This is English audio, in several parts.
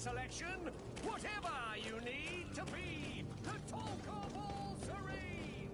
selection. Whatever you need to be the talk of all serene.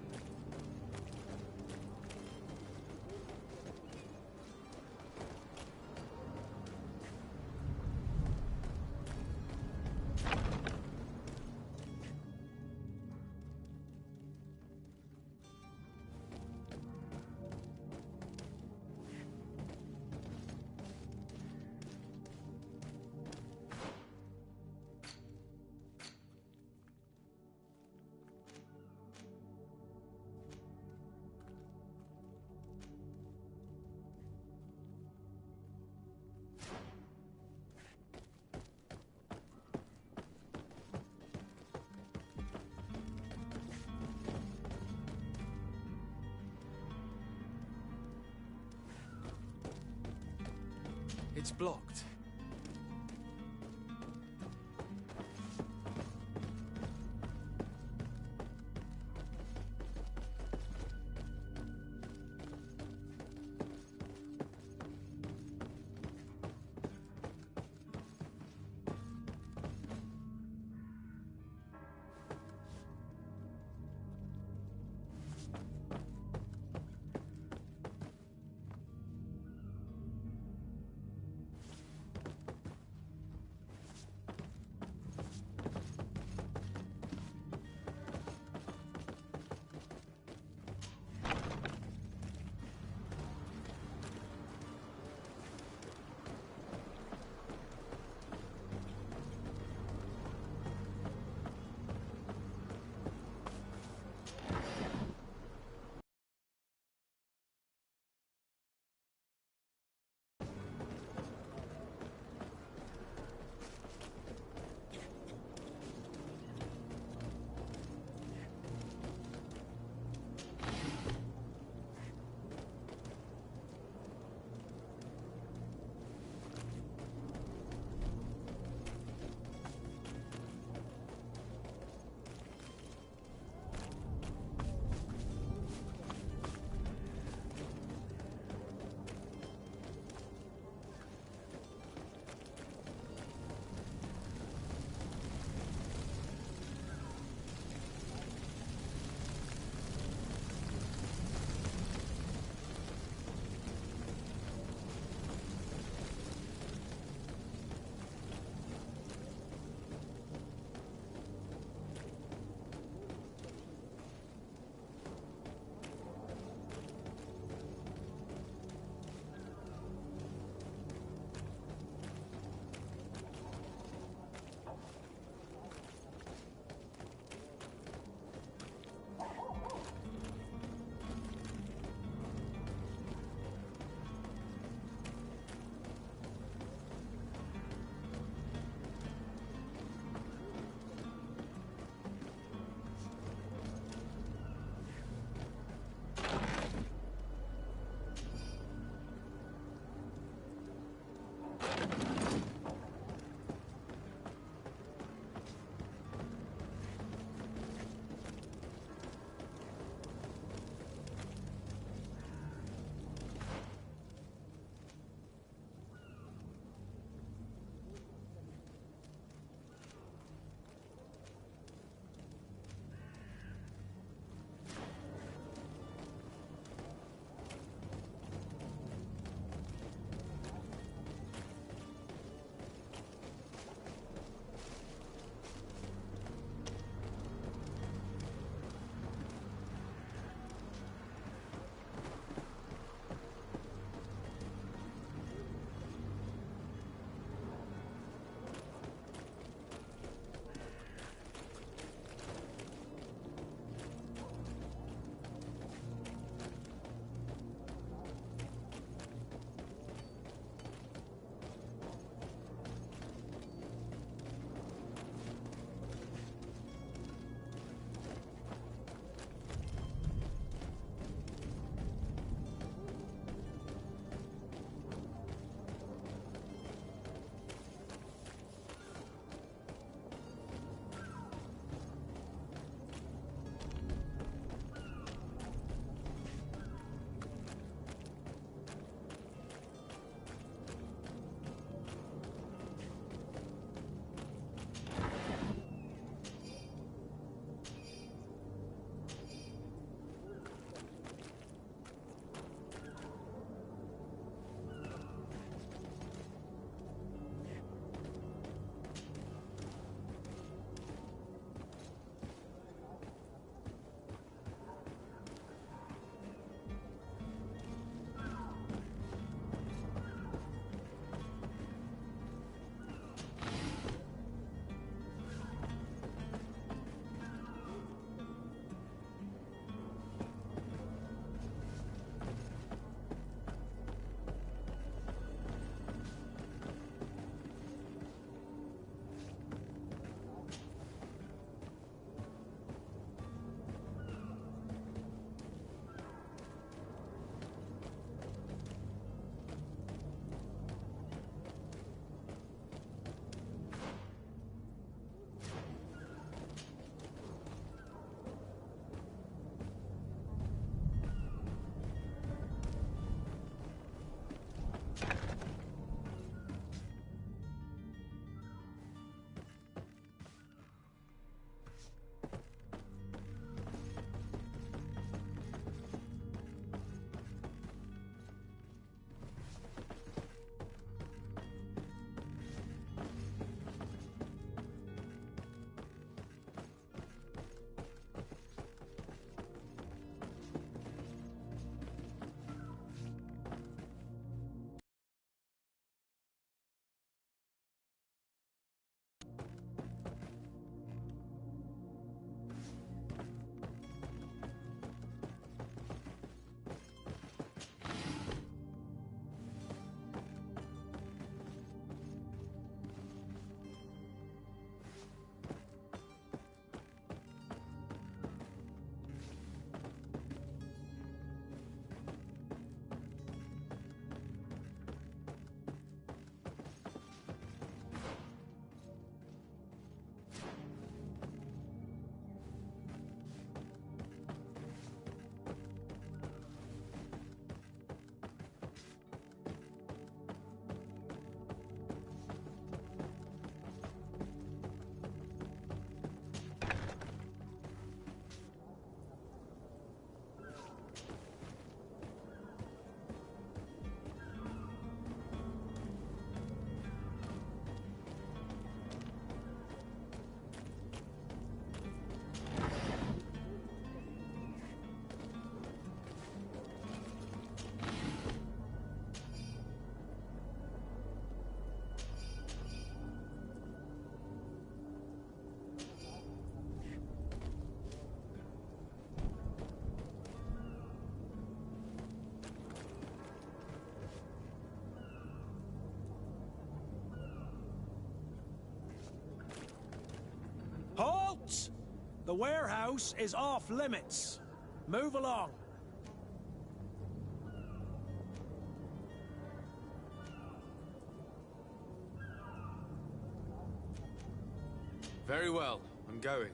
It's blocked. The warehouse is off limits. Move along. Very well, I'm going.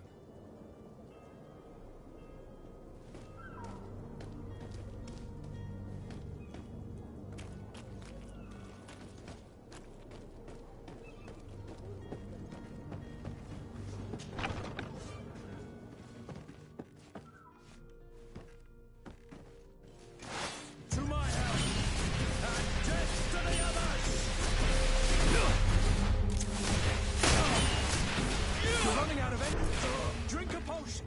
To my help! And death to the others! You're running out of it. Drink a potion.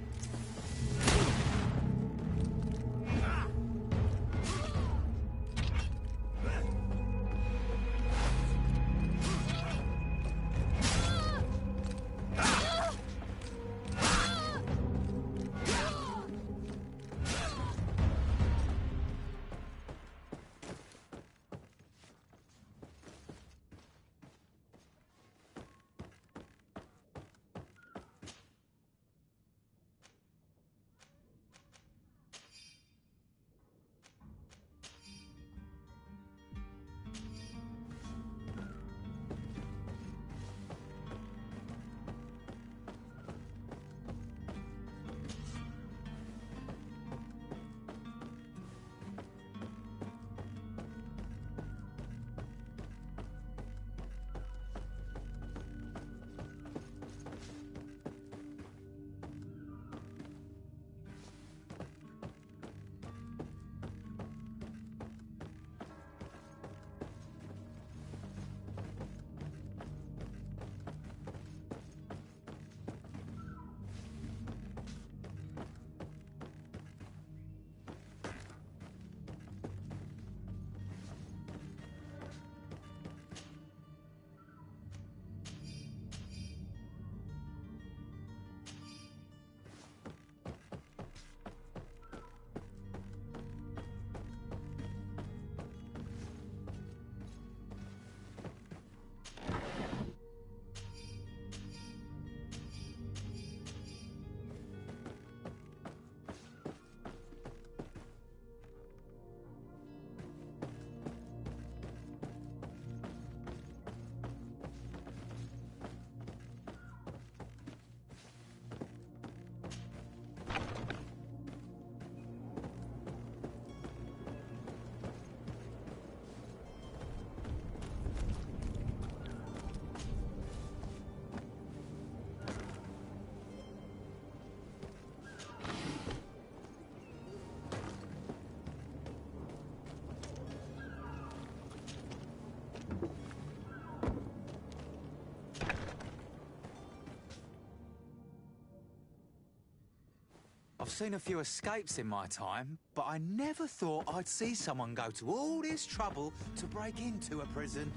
I've seen a few escapes in my time, but I never thought I'd see someone go to all this trouble to break into a prison.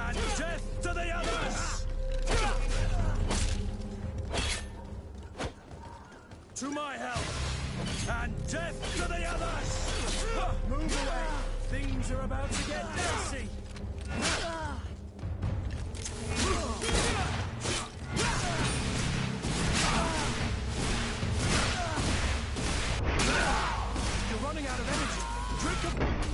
And death to the others! To my help! And death to the others! Move away! Things are about to get dicey! You're running out of energy! Drink a...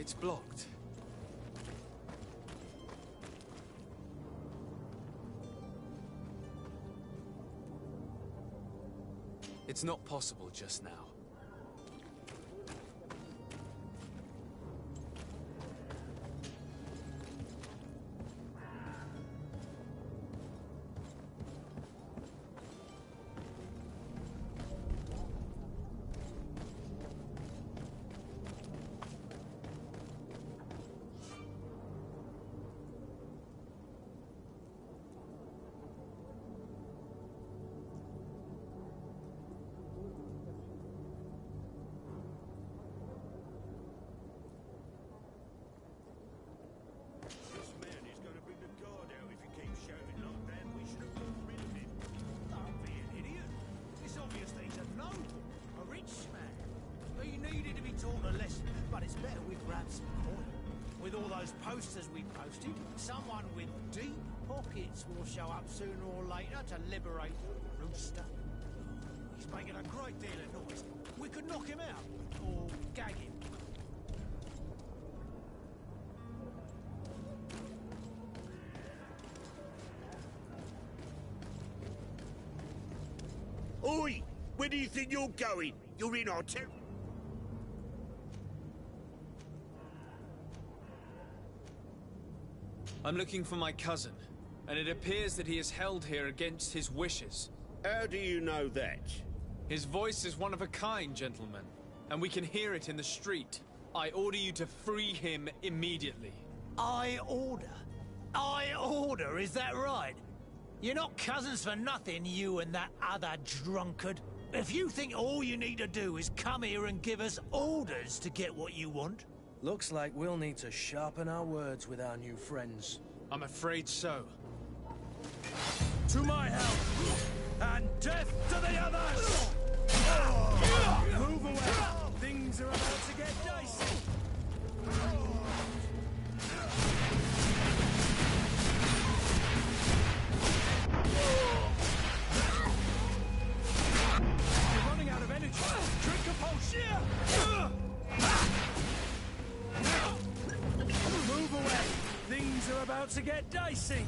It's blocked. It's not possible just now. With all those posters we posted, someone with deep pockets will show up sooner or later to liberate Rooster. He's making a great deal of noise. We could knock him out, or gag him. Oi! Where do you think you're going? You're in our territory. I'm looking for my cousin, and it appears that he is held here against his wishes. How do you know that? His voice is one of a kind, gentlemen, and we can hear it in the street. I order you to free him immediately. I order? I order, is that right? You're not cousins for nothing, you and that other drunkard. If you think all you need to do is come here and give us orders to get what you want... Looks like we'll need to sharpen our words with our new friends. I'm afraid so. To my help! And death to the others! Move away! Things are about to get dicey! You're running out of energy! Drink a potion! Move away! Things are about to get dicey!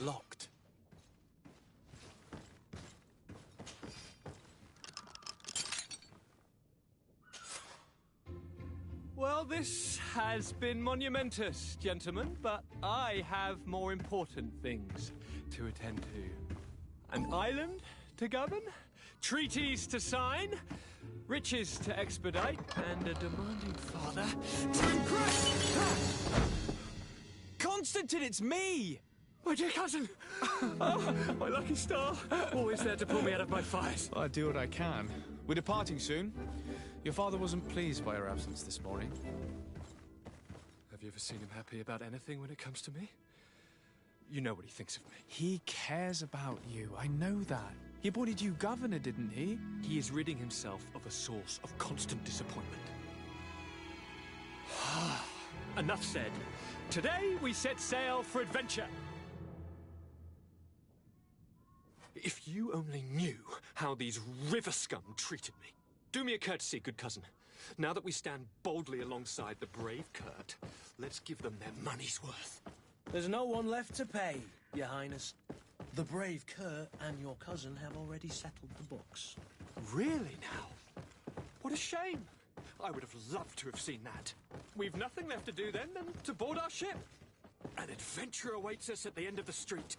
Locked. Well, this has been monumentous, gentlemen, but I have more important things to attend to. An island to govern, treaties to sign, riches to expedite, and a demanding father to impress. Constantine, it's me! My dear cousin! Oh, my lucky star! Always there to pull me out of my fires. I do what I can. We're departing soon. Your father wasn't pleased by your absence this morning. Have you ever seen him happy about anything when it comes to me? You know what he thinks of me. He cares about you, I know that. He appointed you governor, didn't he? He is ridding himself of a source of constant disappointment. Enough said. Today we set sail for adventure. If you only knew how these river scum treated me. Do me a courtesy, good cousin. Now that we stand boldly alongside the brave Kurt, let's give them their money's worth. There's no one left to pay, Your Highness. The brave Kurt and your cousin have already settled the books. Really now? What a shame. I would have loved to have seen that. We've nothing left to do then than to board our ship. An adventure awaits us at the end of the street.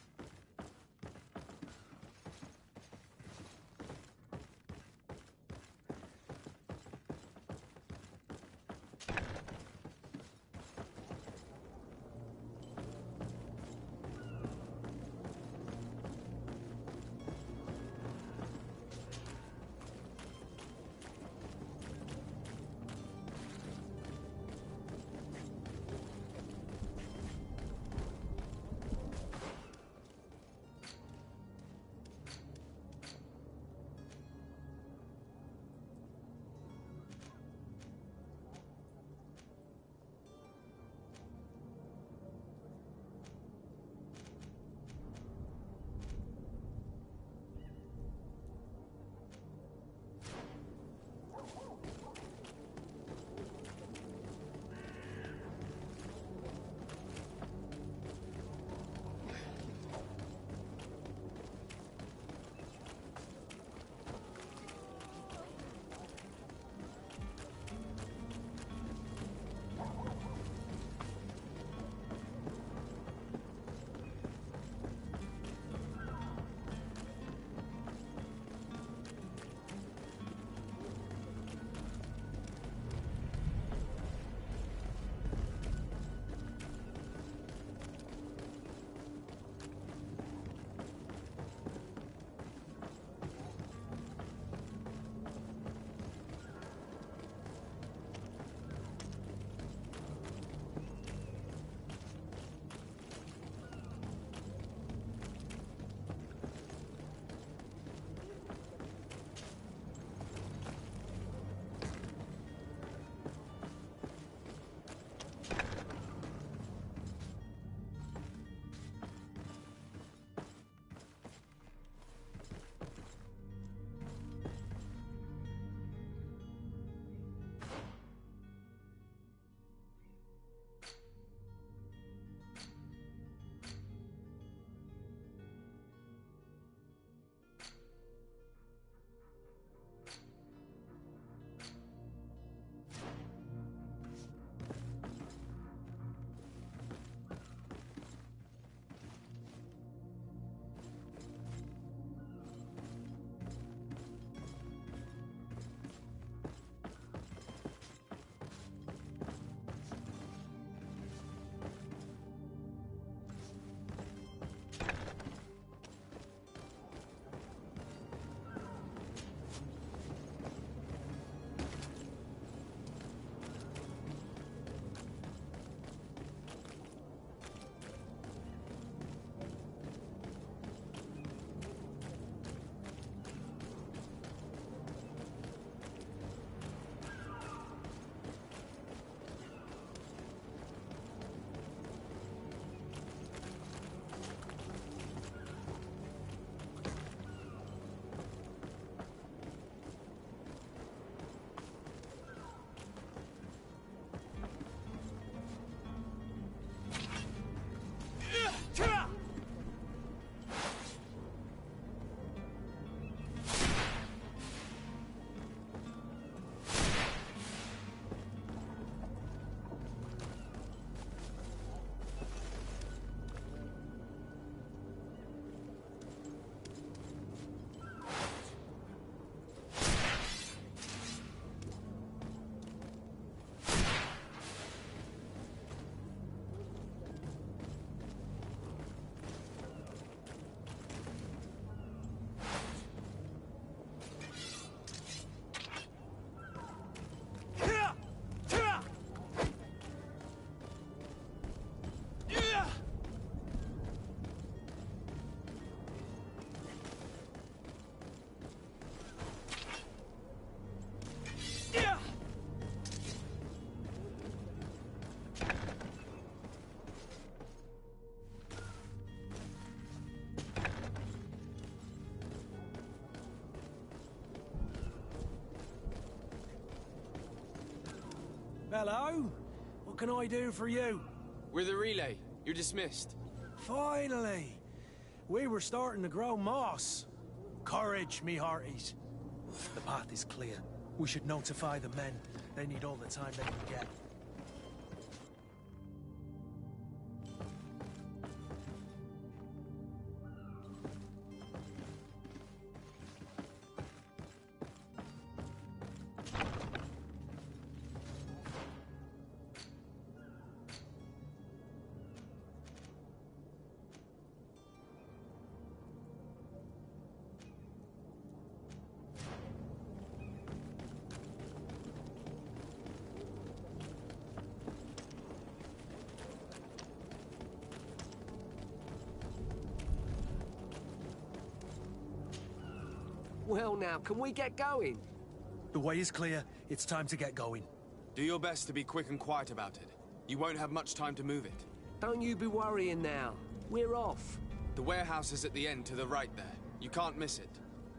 Hello? What can I do for you? We're the relay. You're dismissed. Finally! We were starting to grow moss. Courage, me hearties. The path is clear. We should notify the men. They need all the time they can get. Well now, can we get going? The way is clear. It's time to get going. Do your best to be quick and quiet about it. You won't have much time to move it. Don't you be worrying now. We're off. The warehouse is at the end to the right there. You can't miss it.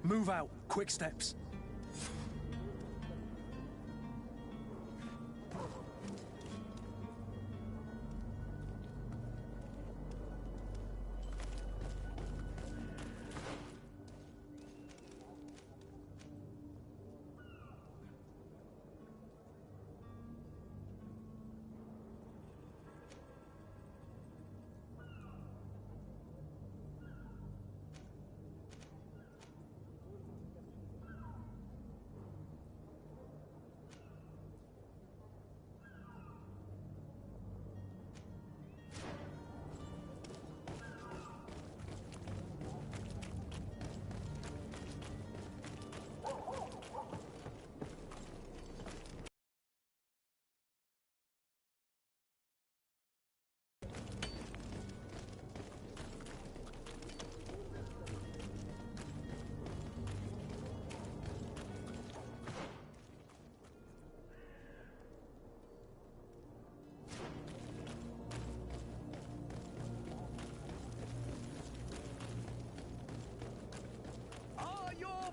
Move out. Quick steps.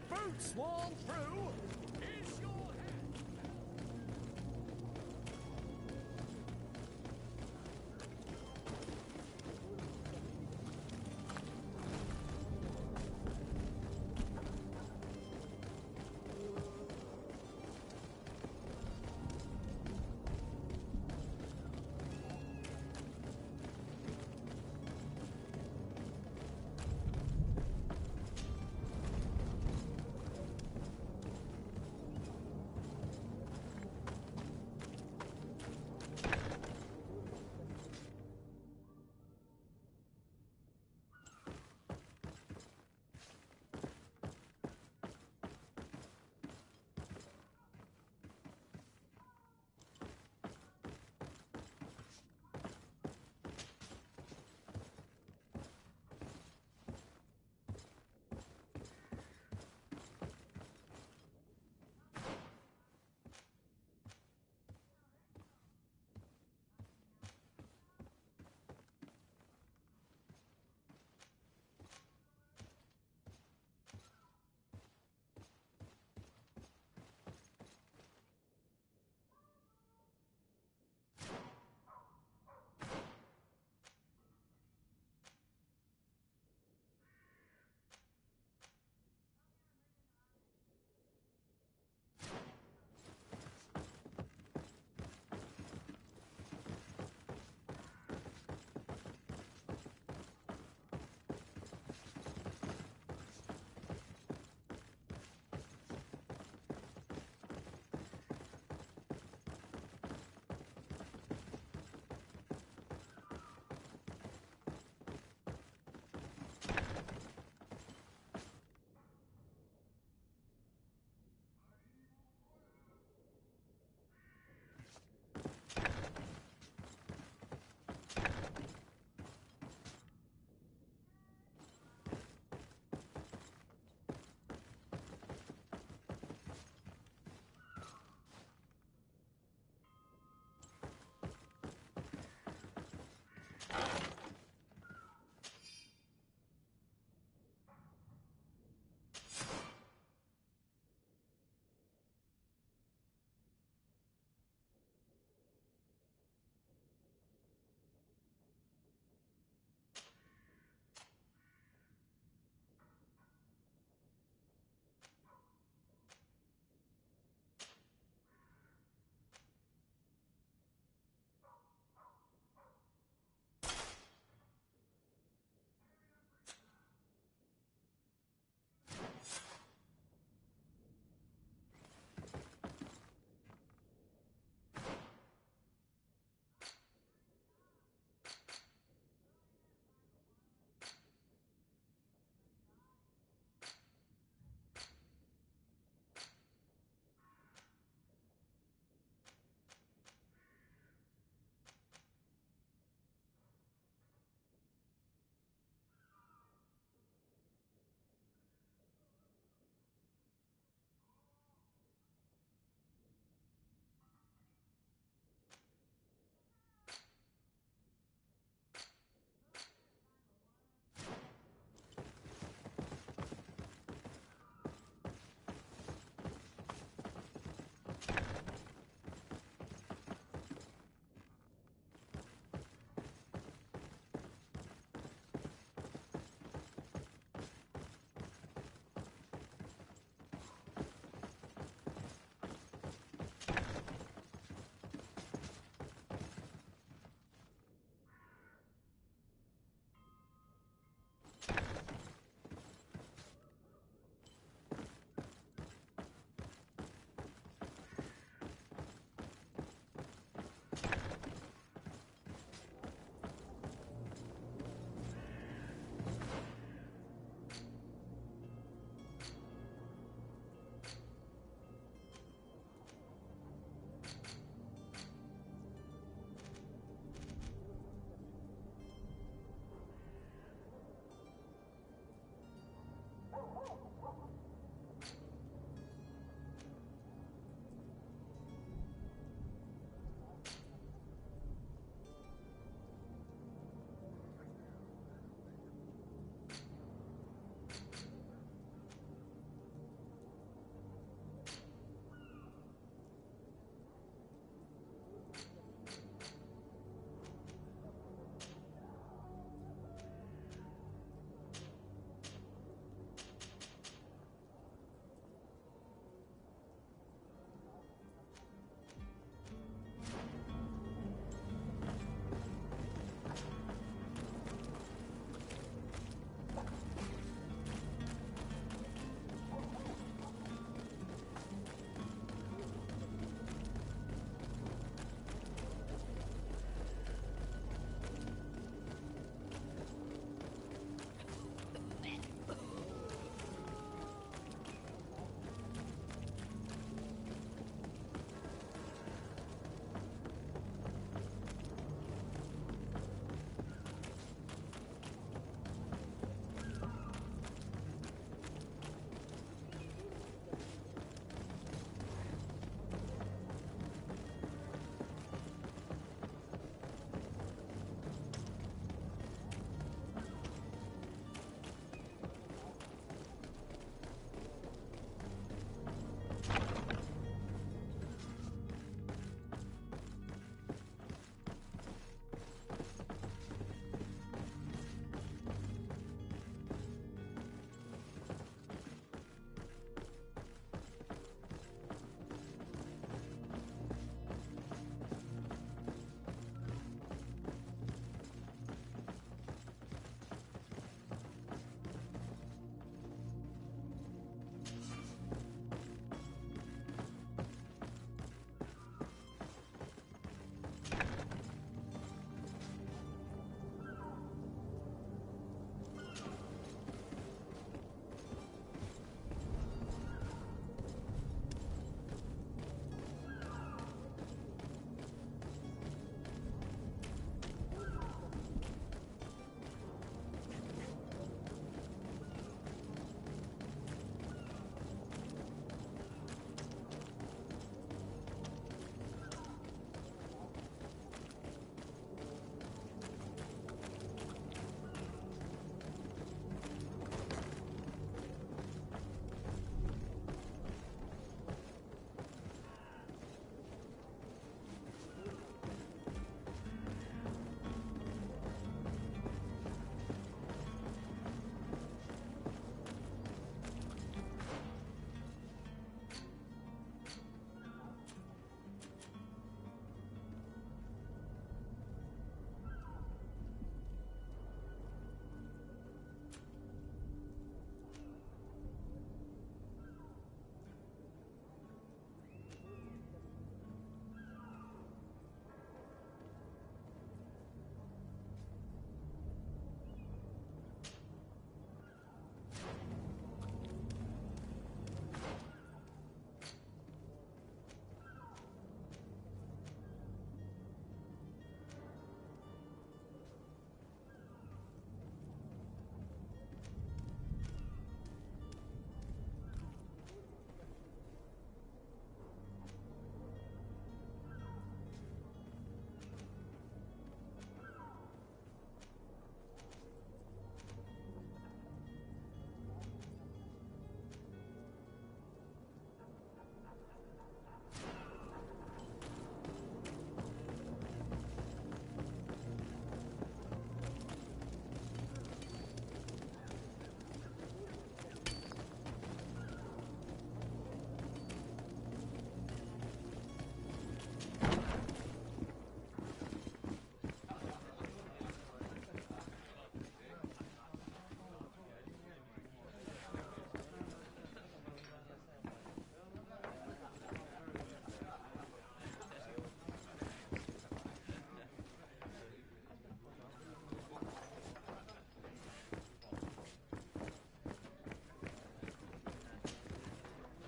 Boots worn through is your head.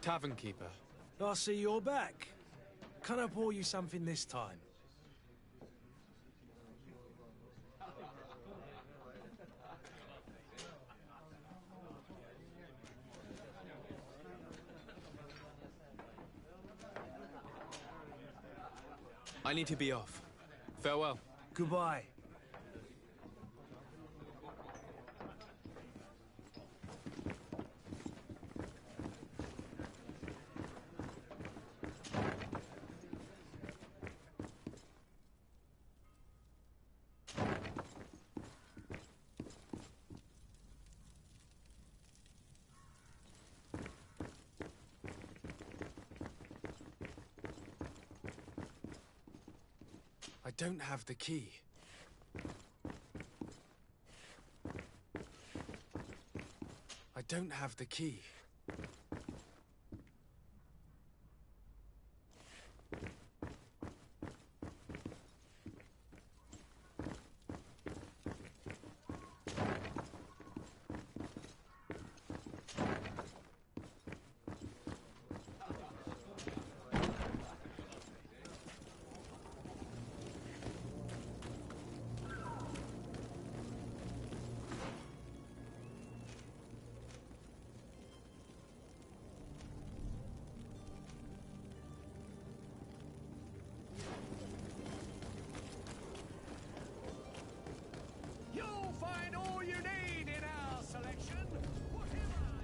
Tavern keeper. I see you're back. Can I pour you something this time? I need to be off. Farewell. Goodbye. I don't have the key. I don't have the key. You'll find all you need in our selection. Whatever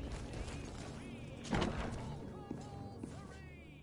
you need, we talk of all three.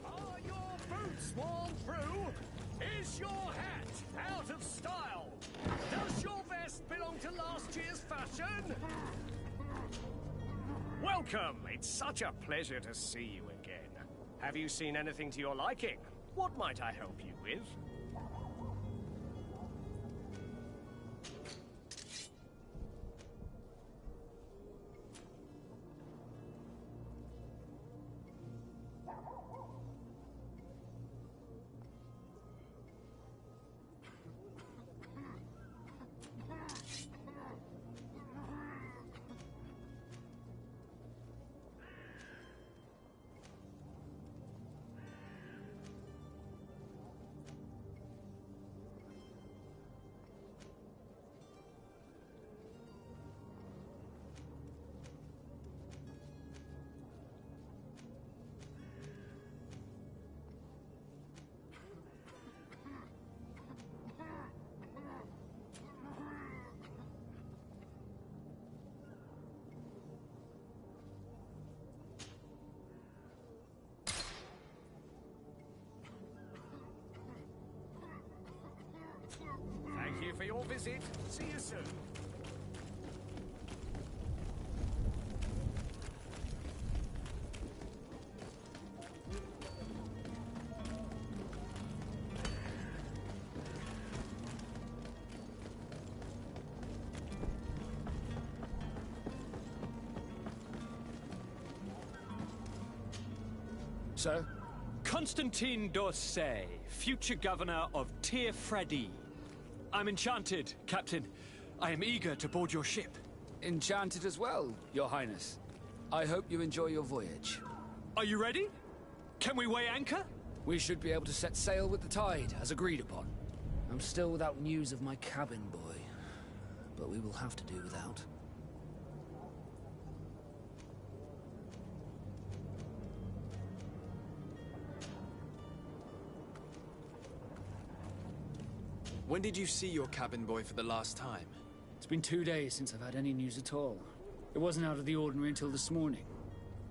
Are your boots worn through? Is your hat out of style? Does your vest belong to last year's fashion? Welcome! It's such a pleasure to see you again. Have you seen anything to your liking? What might I help you with? for your visit. See you soon. Sir? Constantine d'Orsay, future governor of Tir-Freddy. I'm enchanted, Captain. I am eager to board your ship. Enchanted as well, Your Highness. I hope you enjoy your voyage. Are you ready? Can we weigh anchor? We should be able to set sail with the tide, as agreed upon. I'm still without news of my cabin boy, but we will have to do without. When did you see your cabin boy for the last time? It's been 2 days since I've had any news at all. It wasn't out of the ordinary until this morning.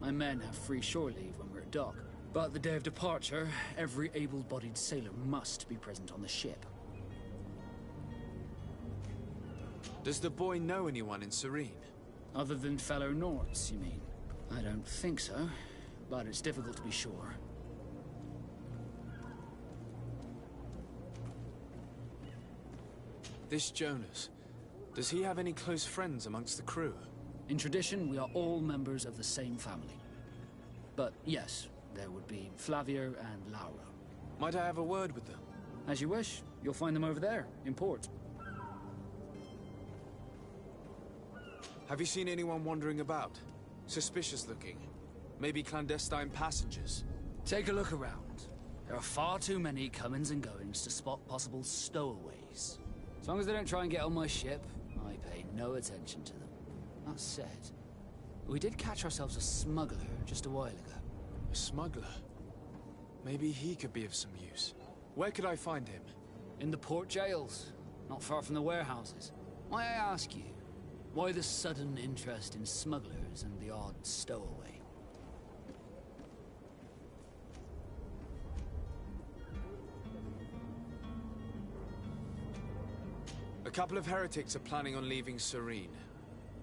My men have free shore leave when we're at dock, but the day of departure, every able-bodied sailor must be present on the ship. Does the boy know anyone in Serene? Other than fellow Nords, you mean? I don't think so, but it's difficult to be sure. This Jonas, does he have any close friends amongst the crew? In tradition, we are all members of the same family. But yes, there would be Flavia and Laura. Might I have a word with them? As you wish. You'll find them over there, in port. Have you seen anyone wandering about? Suspicious looking? Maybe clandestine passengers? Take a look around. There are far too many comings and goings to spot possible stowaways. As long as they don't try and get on my ship, I pay no attention to them. That said, we did catch ourselves a smuggler just a while ago. A smuggler? Maybe he could be of some use. Where could I find him? In the port jails, not far from the warehouses. May I ask you, why the sudden interest in smugglers and the odd stowaway? A couple of heretics are planning on leaving Serene.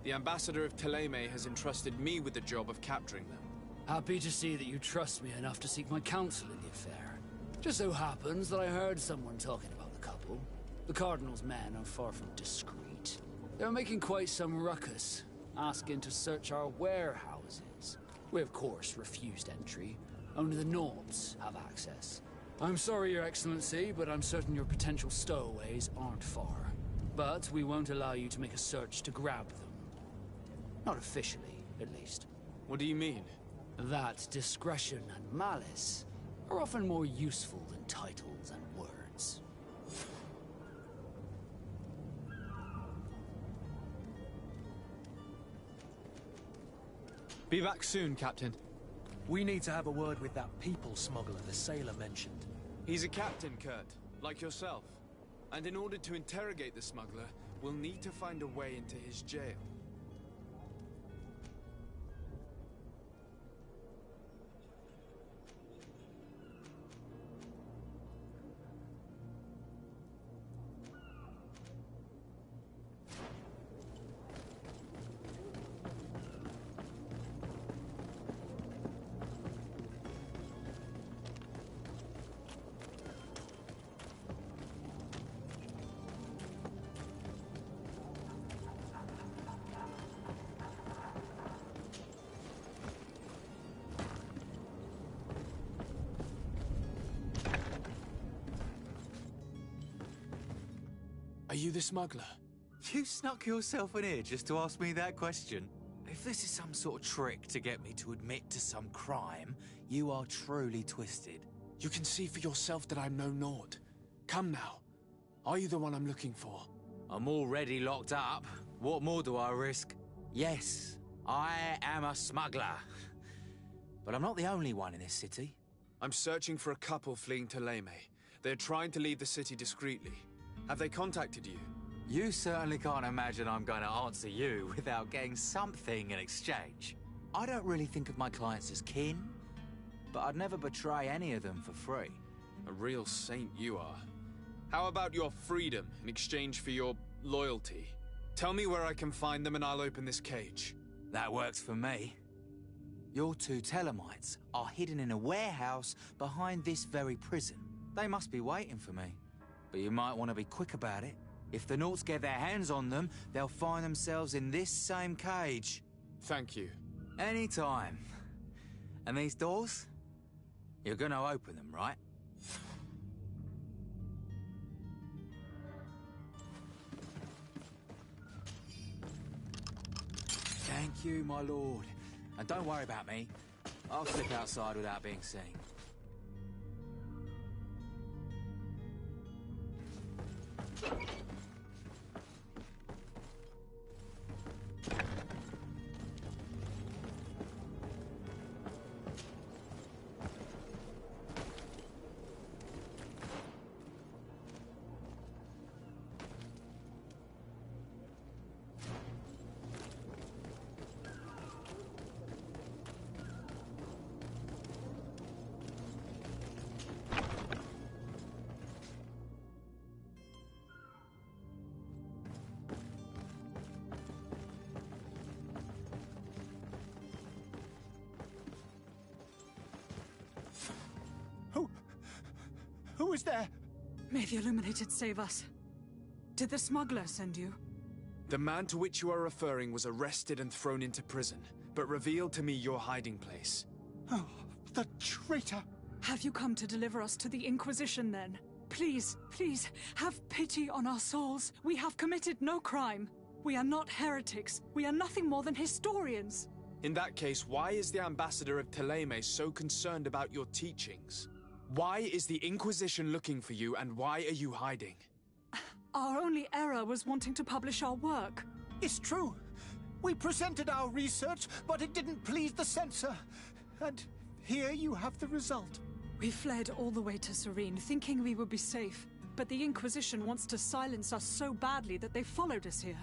The ambassador of Teleme has entrusted me with the job of capturing them. Happy to see that you trust me enough to seek my counsel in the affair. Just so happens that I heard someone talking about the couple. The Cardinal's men are far from discreet. They were making quite some ruckus, asking to search our warehouses. We, of course, refused entry. Only the Nords have access. I'm sorry, Your Excellency, but I'm certain your potential stowaways aren't far. But we won't allow you to make a search to grab them. Not officially, at least. What do you mean? That discretion and malice are often more useful than titles and words. Be back soon, Captain. We need to have a word with that people smuggler the sailor mentioned. He's a captain, Kurt, like yourself. And in order to interrogate the smuggler, we'll need to find a way into his jail. Are you the smuggler? You snuck yourself in here just to ask me that question? If this is some sort of trick to get me to admit to some crime, you are truly twisted. You can see for yourself that I'm no Nord. Come now. Are you the one I'm looking for? I'm already locked up. What more do I risk? Yes, I am a smuggler. But I'm not the only one in this city. I'm searching for a couple fleeing to Leme. They're trying to leave the city discreetly. Have they contacted you? You certainly can't imagine I'm going to answer you without getting something in exchange. I don't really think of my clients as kin, but I'd never betray any of them for free. A real saint you are. How about your freedom in exchange for your loyalty? Tell me where I can find them and I'll open this cage. That works for me. Your two Telemites are hidden in a warehouse behind this very prison. They must be waiting for me. But you might want to be quick about it. If the Nauts get their hands on them, they'll find themselves in this same cage. Thank you. Anytime. And these doors? You're gonna open them, right? Thank you, my lord. And don't worry about me. I'll slip outside without being seen. Who is there? May the Illuminated save us. Did the smuggler send you? The man to which you are referring was arrested and thrown into prison, but revealed to me your hiding place. Oh, the traitor! Have you come to deliver us to the Inquisition, then? Please, please, have pity on our souls. We have committed no crime. We are not heretics. We are nothing more than historians. In that case, why is the ambassador of Thélème so concerned about your teachings? Why is the Inquisition looking for you, and why are you hiding? Our only error was wanting to publish our work. It's true. We presented our research, but it didn't please the censor. And here you have the result. We fled all the way to Serene, thinking we would be safe. But the Inquisition wants to silence us so badly that they followed us here.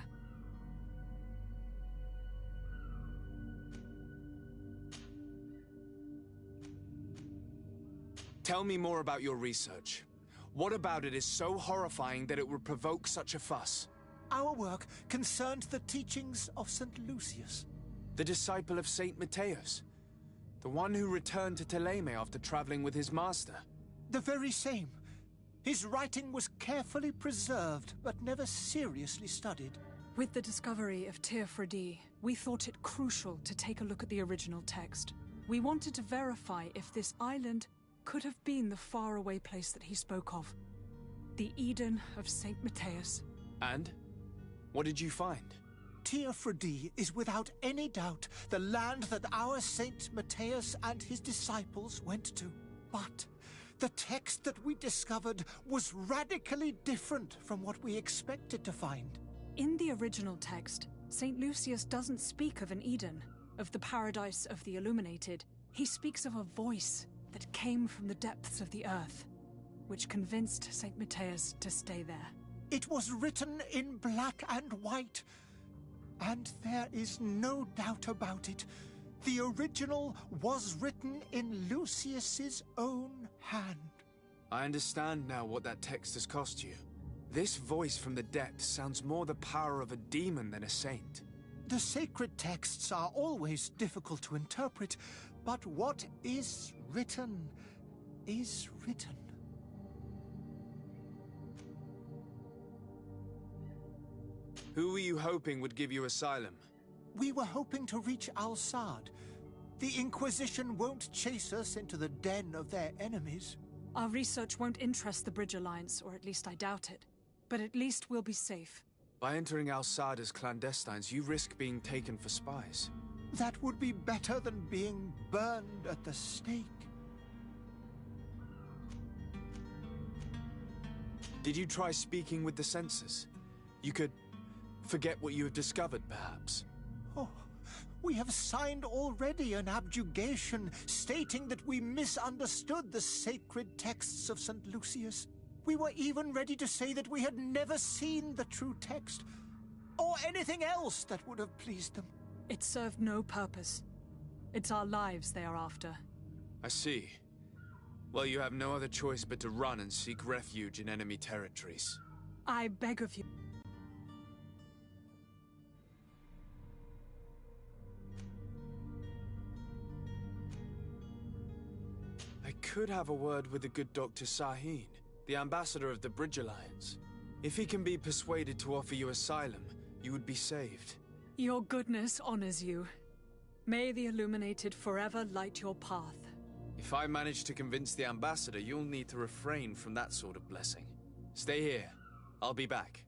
Tell me more about your research. What about it is so horrifying that it would provoke such a fuss? Our work concerned the teachings of St. Lucius. The disciple of Saint Matthias. The one who returned to Thélème after traveling with his master. The very same. His writing was carefully preserved, but never seriously studied. With the discovery of Teofredi, we thought it crucial to take a look at the original text. We wanted to verify if this island could have been the faraway place that he spoke of. The Eden of Saint Matthias. And? What did you find? Teofredi is without any doubt the land that our Saint Matthias and his disciples went to. But the text that we discovered was radically different from what we expected to find. In the original text, Saint Lucius doesn't speak of an Eden, of the paradise of the Illuminated. He speaks of a voice that came from the depths of the earth, which convinced Saint Matthias to stay there. It was written in black and white, and there is no doubt about it. The original was written in Lucius's own hand. I understand now what that text has cost you. This voice from the depths sounds more the power of a demon than a saint. The sacred texts are always difficult to interpret, but what is written is written. Who were you hoping would give you asylum? We were hoping to reach Al-Sad. The Inquisition won't chase us into the den of their enemies. Our research won't interest the Bridge Alliance, or at least I doubt it. But at least we'll be safe. By entering Al-Sad as clandestines, you risk being taken for spies. That would be better than being burned at the stake. Did you try speaking with the censors? You could forget what you have discovered, perhaps. Oh, we have signed already an abjugation stating that we misunderstood the sacred texts of St. Lucius. We were even ready to say that we had never seen the true text, or anything else that would have pleased them. It served no purpose. It's our lives they are after. I see. Well, you have no other choice but to run and seek refuge in enemy territories. I beg of you. I could have a word with the good Dr. Sahin, the ambassador of the Bridge Alliance. If he can be persuaded to offer you asylum, you would be saved. Your goodness honors you. May the Illuminated forever light your path. If I manage to convince the ambassador, you'll need to refrain from that sort of blessing. Stay here. I'll be back.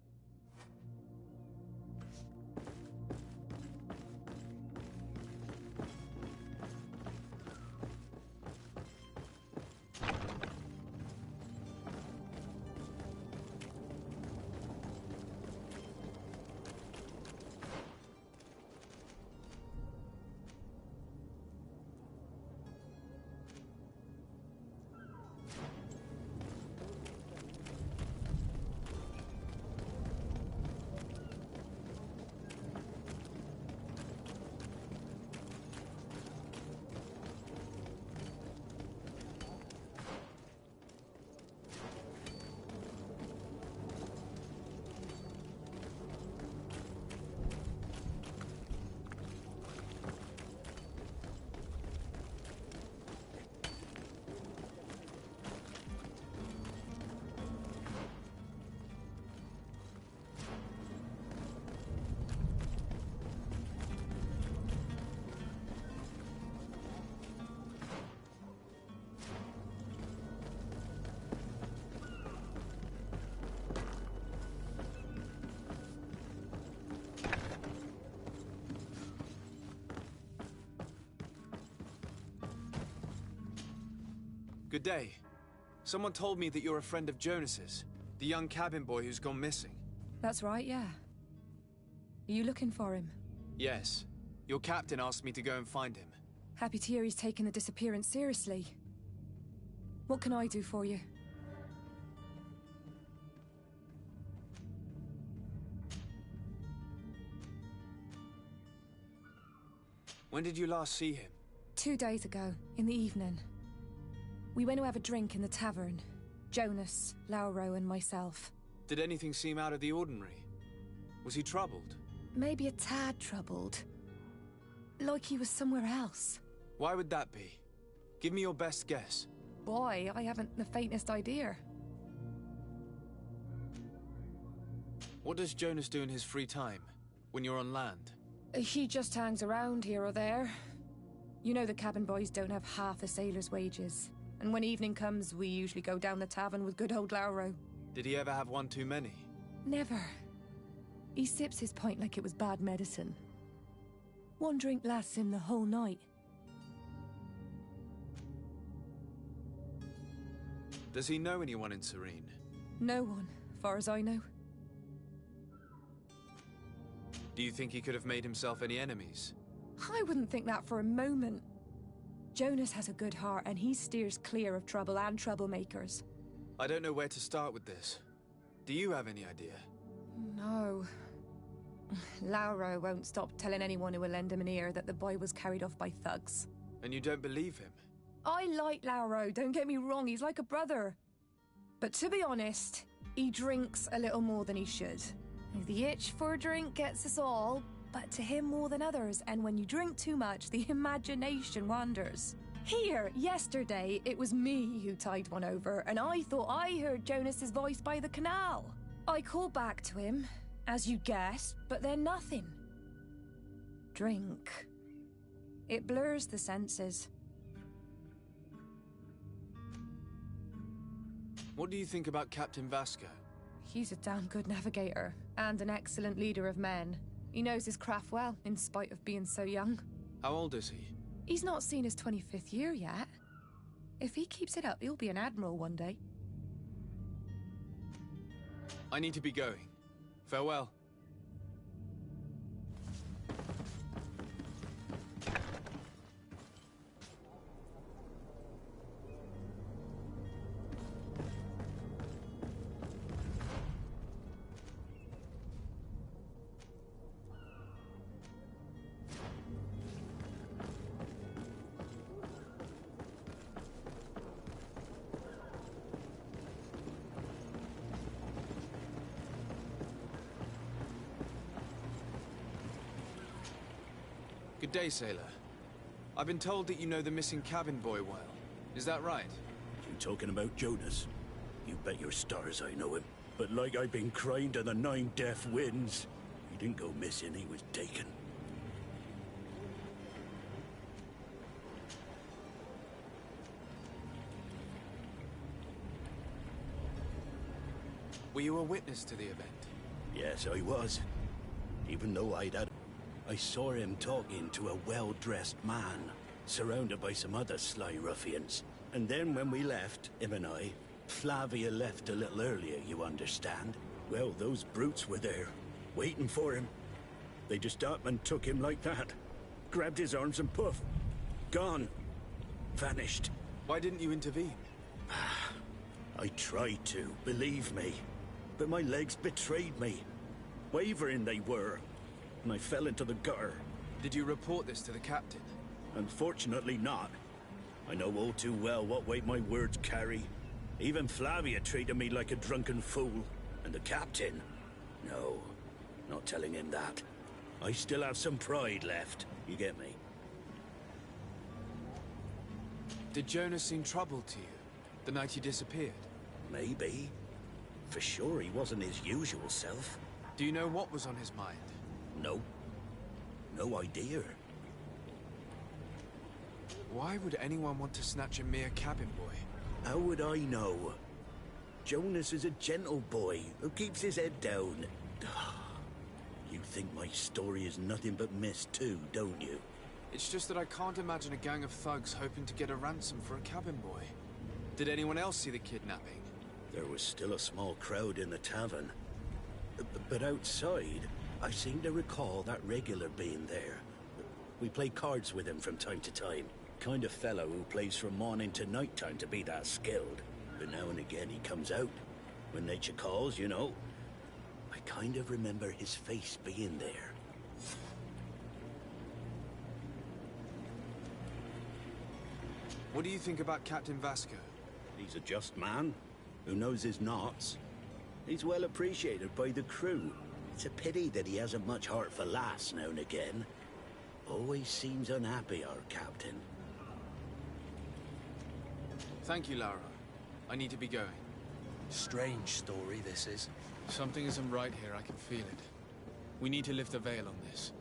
Good day. Someone told me that you're a friend of Jonas's, the young cabin boy who's gone missing. That's right, yeah. Are you looking for him? Yes. Your captain asked me to go and find him. Happy to hear he's taken the disappearance seriously. What can I do for you? When did you last see him? 2 days ago, in the evening. We went to have a drink in the tavern. Jonas, Lauro, and myself. Did anything seem out of the ordinary? Was he troubled? Maybe a tad troubled. Like he was somewhere else. Why would that be? Give me your best guess. Boy, I haven't the faintest idea. What does Jonas do in his free time, when you're on land? He just hangs around here or there. You know the cabin boys don't have half a sailor's wages. And when evening comes, we usually go down the tavern with good old Lauro. Did he ever have one too many? Never. He sips his pint like it was bad medicine. One drink lasts him the whole night. Does he know anyone in Serene? No one, far as I know. Do you think he could have made himself any enemies? I wouldn't think that for a moment. Jonas has a good heart, and he steers clear of trouble and troublemakers. I don't know where to start with this. Do you have any idea? No. Lauro won't stop telling anyone who will lend him an ear that the boy was carried off by thugs. And you don't believe him? I like Lauro, don't get me wrong, he's like a brother. But to be honest, he drinks a little more than he should. The itch for a drink gets us all, but to him more than others, and when you drink too much, the imagination wanders. Here, yesterday, it was me who tied one over, and I thought I heard Jonas's voice by the canal. I called back to him, as you guessed, but then nothing. Drink. It blurs the senses. What do you think about Captain Vasco? He's a damn good navigator, and an excellent leader of men. He knows his craft well, in spite of being so young. How old is he? He's not seen his 25th year yet. If he keeps it up, he'll be an admiral one day. I need to be going. Farewell. Good day, sailor. I've been told that you know the missing cabin boy well. Is that right? You talking about Jonas? You bet your stars I know him. But like I've been crying to the 9 deaf winds, he didn't go missing, he was taken. Were you a witness to the event? Yes, I was. Even though I saw him talking to a well-dressed man, surrounded by some other sly ruffians. And then when we left, him and I, Flavia left a little earlier, you understand. Well, those brutes were there, waiting for him. They just up and took him like that. Grabbed his arms and poof. Gone. Vanished. Why didn't you intervene? I tried to, believe me. But my legs betrayed me. Wavering they were. And I fell into the gutter. Did you report this to the captain? Unfortunately not. I know all too well what weight my words carry. Even Flavia treated me like a drunken fool. And the captain? No, not telling him that. I still have some pride left, you get me? Did Jonas seem troubled to you, the night he disappeared? Maybe. For sure he wasn't his usual self. Do you know what was on his mind? No. No idea. Why would anyone want to snatch a mere cabin boy? How would I know? Jonas is a gentle boy who keeps his head down. You think my story is nothing but mist too, don't you? It's just that I can't imagine a gang of thugs hoping to get a ransom for a cabin boy. Did anyone else see the kidnapping? There was still a small crowd in the tavern. But outside, I seem to recall that regular being there. We play cards with him from time to time. Kind of fellow who plays from morning to night time to be that skilled. But now and again he comes out. When nature calls, you know. I kind of remember his face being there. What do you think about Captain Vasco? He's a just man who knows his knots. He's well appreciated by the crew. It's a pity that he hasn't much heart for lass now and again. Always seems unhappy, our captain. Thank you, Lara. I need to be going. Strange story, this is. Something isn't right here, I can feel it. We need to lift the veil on this.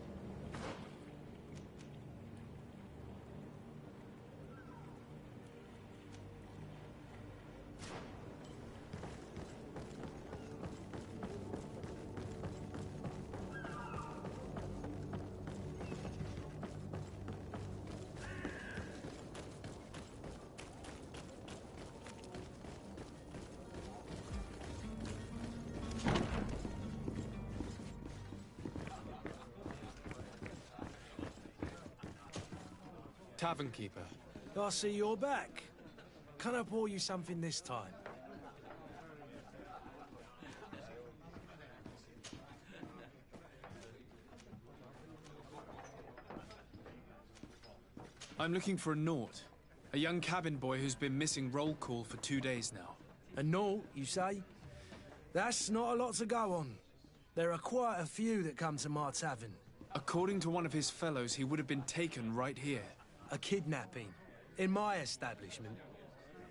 Tavern keeper. I see you're back. Can I pour you something this time? I'm looking for a Naut. A young cabin boy who's been missing roll call for 2 days now. A Naut, you say? That's not a lot to go on. There are quite a few that come to my tavern. According to one of his fellows, he would have been taken right here. A kidnapping? In my establishment?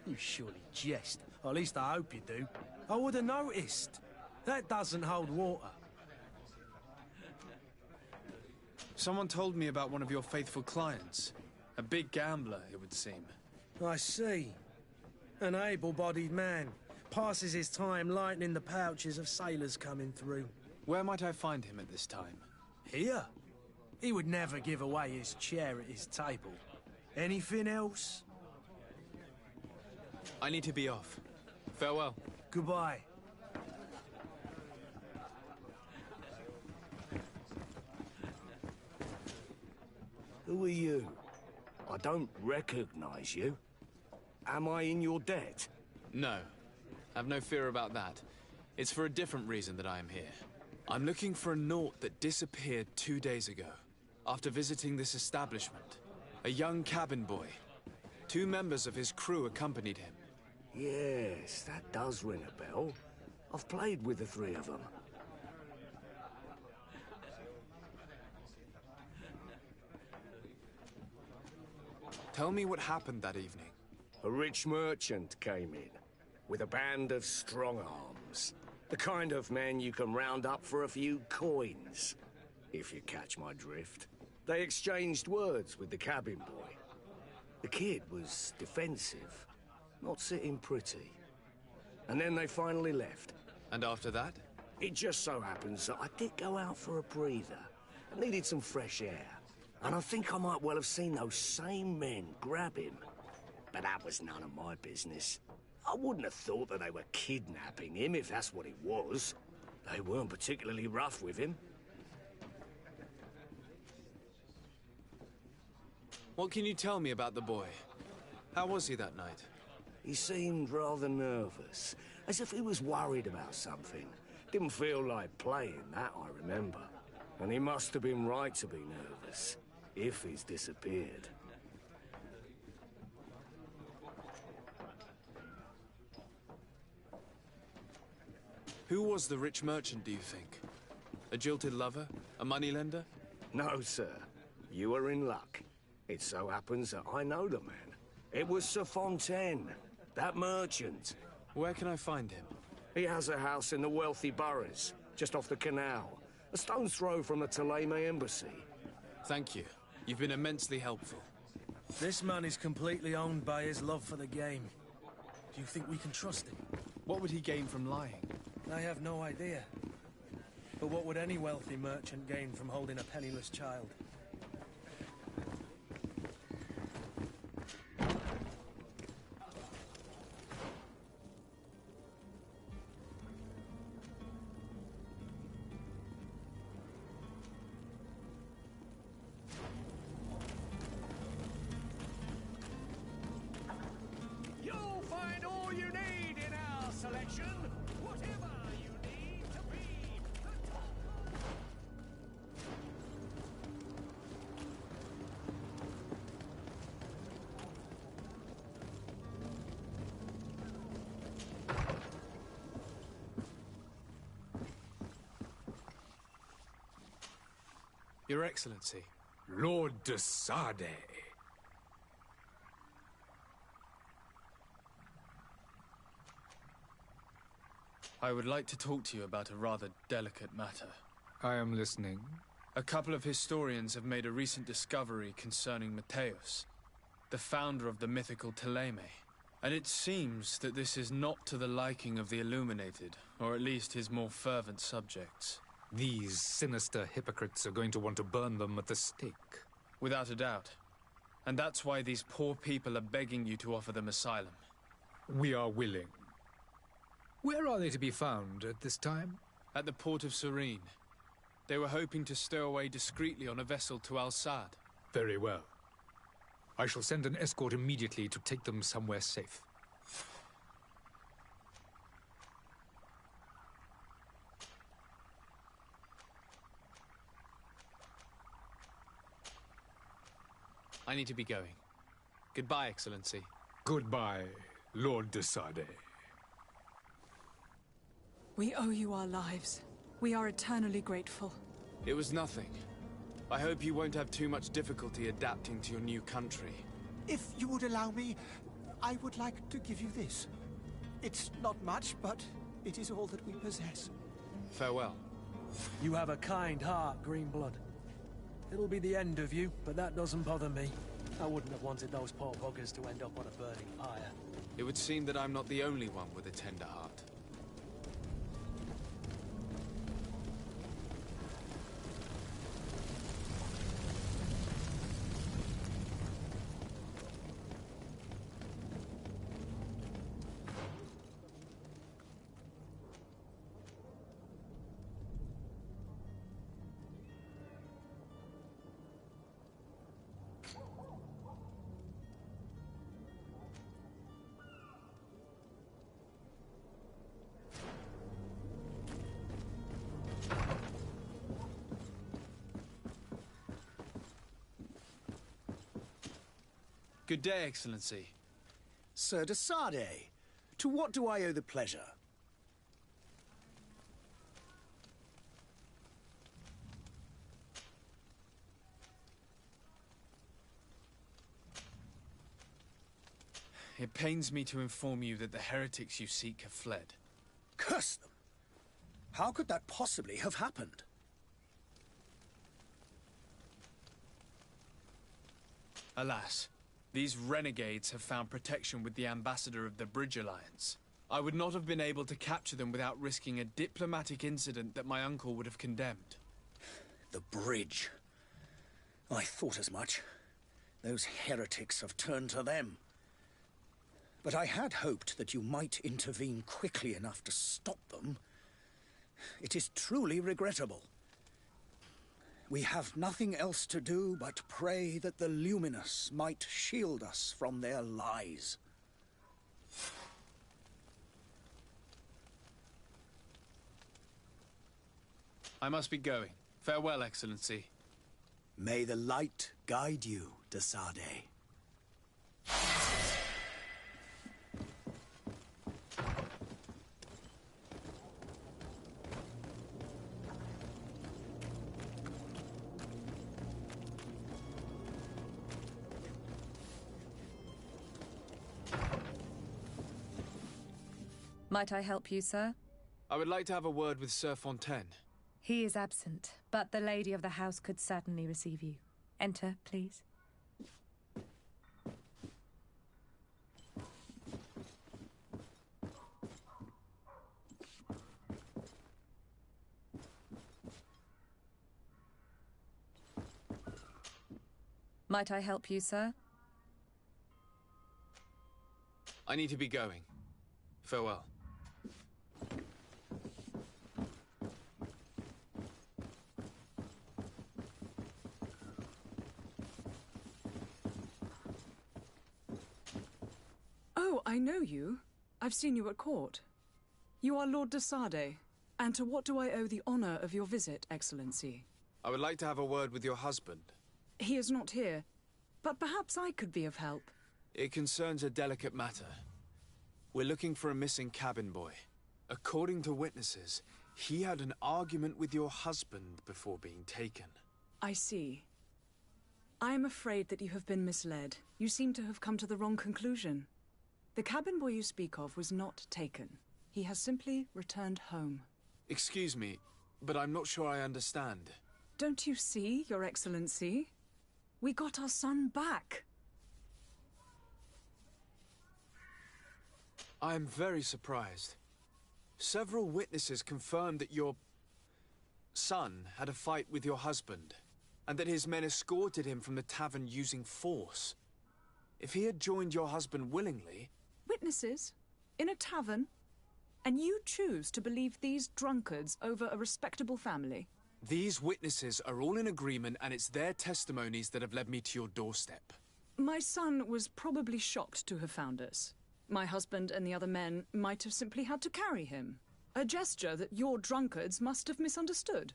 You surely jest. Or at least I hope you do. I would have noticed. That doesn't hold water. Someone told me about one of your faithful clients. A big gambler, it would seem. I see. An able-bodied man. Passes his time lightening the pouches of sailors coming through. Where might I find him at this time? Here? He would never give away his chair at his table. Anything else? I need to be off. Farewell. Goodbye. Who are you? I don't recognize you. Am I in your debt? No. Have no fear about that. It's for a different reason that I am here. I'm looking for a Naut that disappeared 2 days ago, after visiting this establishment. A young cabin boy. 2 members of his crew accompanied him. Yes, that does ring a bell. I've played with the 3 of them. Tell me what happened that evening. A rich merchant came in with a band of strong arms. The kind of men you can round up for a few coins, if you catch my drift. They exchanged words with the cabin boy. The kid was defensive, not sitting pretty. And then they finally left. And after that? It just so happens that I did go out for a breather. I needed some fresh air. And I think I might well have seen those same men grab him. But that was none of my business. I wouldn't have thought that they were kidnapping him, if that's what it was. They weren't particularly rough with him. What can you tell me about the boy? How was he that night? He seemed rather nervous, as if he was worried about something. Didn't feel like playing, that I remember. And he must have been right to be nervous, if he's disappeared. Who was the rich merchant, do you think? A jilted lover? A moneylender? No, sir. You are in luck. It so happens that I know the man. It was Sir Fontaine, that merchant. Where can I find him? He has a house in the wealthy boroughs, just off the canal. A stone's throw from the Thélème embassy. Thank you. You've been immensely helpful. This man is completely owned by his love for the game. Do you think we can trust him? What would he gain from lying? I have no idea. But what would any wealthy merchant gain from holding a penniless child? You'll find all you need in our selection. Whatever you need to be the top. Your Excellency. Lord de Sade. I would like to talk to you about a rather delicate matter. I am listening. A couple of historians have made a recent discovery concerning Mateus, the founder of the mythical Thélème. And it seems that this is not to the liking of the Illuminated, or at least his more fervent subjects. These sinister hypocrites are going to want to burn them at the stake. Without a doubt. And that's why these poor people are begging you to offer them asylum. We are willing. Where are they to be found at this time? At the port of Serene. They were hoping to stow away discreetly on a vessel to Al-Sad. Very well. I shall send an escort immediately to take them somewhere safe. I need to be going. Goodbye, Excellency. Goodbye, Lord de Sade. We owe you our lives. We are eternally grateful. It was nothing. I hope you won't have too much difficulty adapting to your new country. If you would allow me, I would like to give you this. It's not much, but it is all that we possess. Farewell. You have a kind heart, Greenblood. It'll be the end of you, but that doesn't bother me. I wouldn't have wanted those poor buggers to end up on a burning pyre. It would seem that I'm not the only one with a tender heart. Good day, Excellency. Sir de Sade, to what do I owe the pleasure? it pains me to inform you that the heretics you seek have fled. Curse them! How could that possibly have happened? Alas, these renegades have found protection with the ambassador of the Bridge Alliance. I would not have been able to capture them without risking a diplomatic incident that my uncle would have condemned. The bridge. I thought as much. Those heretics have turned to them. But I had hoped that you might intervene quickly enough to stop them. It is truly regrettable. We have nothing else to do but pray that the Luminous might shield us from their lies. I must be going. Farewell, Excellency. May the light guide you, de Sade. Might I help you, sir? I would like to have a word with Sir Fontaine. He is absent, but the lady of the house could certainly receive you. Enter, please. Might I help you, sir? I need to be going. Farewell. Oh, I know you. I've seen you at court. You are Lord de Sade. And to what do I owe the honor of your visit, Excellency? I would like to have a word with your husband. He is not here, but perhaps I could be of help. It concerns a delicate matter. We're looking for a missing cabin boy. According to witnesses, he had an argument with your husband before being taken. I see. I am afraid that you have been misled. You seem to have come to the wrong conclusion. The cabin boy you speak of was not taken. He has simply returned home. Excuse me, but I'm not sure I understand. Don't you see, Your Excellency? We got our son back. I am very surprised. Several witnesses confirmed that your son had a fight with your husband, and that his men escorted him from the tavern using force. If he had joined your husband willingly... Witnesses? In a tavern? And you choose to believe these drunkards over a respectable family? These witnesses are all in agreement, and it's their testimonies that have led me to your doorstep. My son was probably shocked to have found us. My husband and the other men might have simply had to carry him. A gesture that your drunkards must have misunderstood.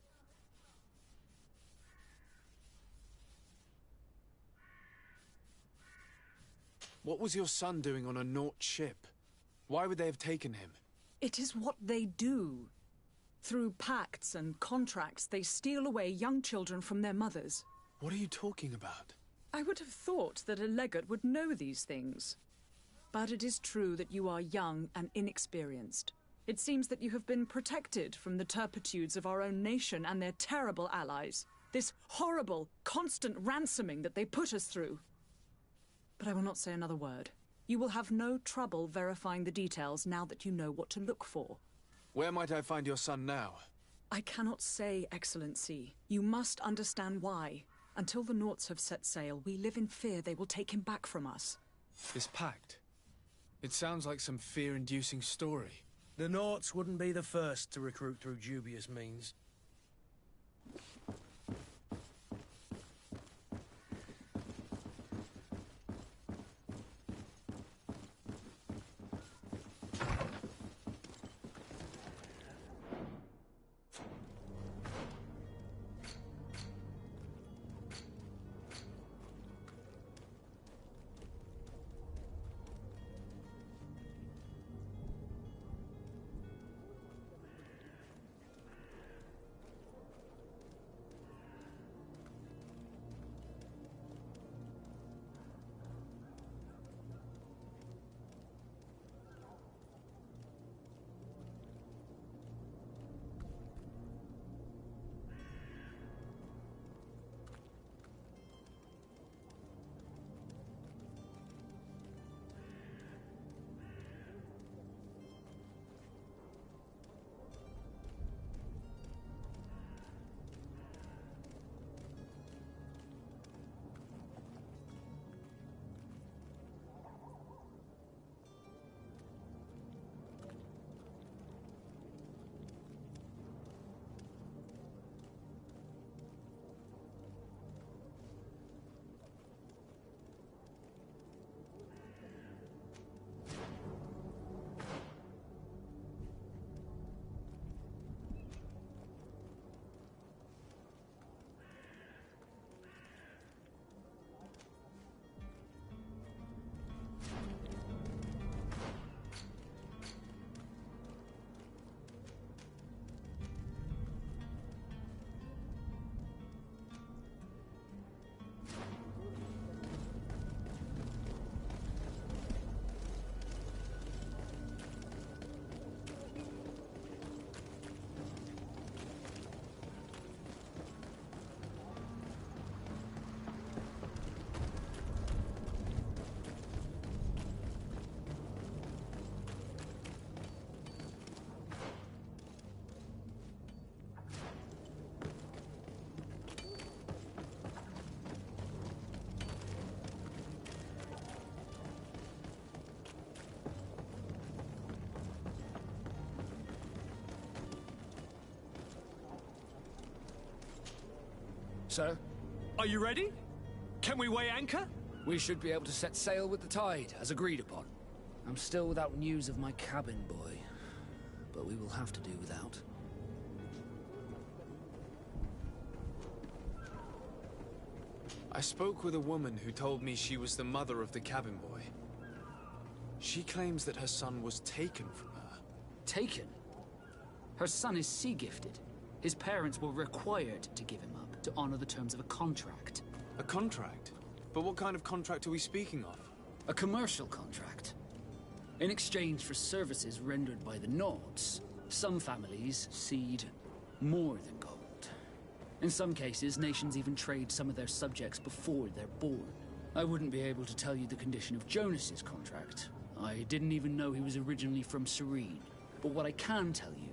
What was your son doing on a Naut ship? Why would they have taken him? It is what they do. Through pacts and contracts, they steal away young children from their mothers. What are you talking about? I would have thought that a legate would know these things. But it is true that you are young and inexperienced. It seems that you have been protected from the turpitudes of our own nation and their terrible allies. This horrible, constant ransoming that they put us through. But I will not say another word. You will have no trouble verifying the details now that you know what to look for. Where might I find your son now? I cannot say, Excellency. You must understand why. Until the Nauts have set sail, we live in fear they will take him back from us. This pact? It sounds like some fear-inducing story. The Nauts wouldn't be the first to recruit through dubious means. Sir? Are you ready? Can we weigh anchor? We should be able to set sail with the tide, as agreed upon. I'm still without news of my cabin boy, but we will have to do without. I spoke with a woman who told me she was the mother of the cabin boy. She claims that her son was taken from her. Taken? Her son is sea-gifted. His parents were required to give him up to honor the terms of a contract. A contract? But what kind of contract are we speaking of? A commercial contract. In exchange for services rendered by the Nords, some families cede more than gold. In some cases, nations even trade some of their subjects before they're born. I wouldn't be able to tell you the condition of Jonas's contract. I didn't even know he was originally from Serene. But what I can tell you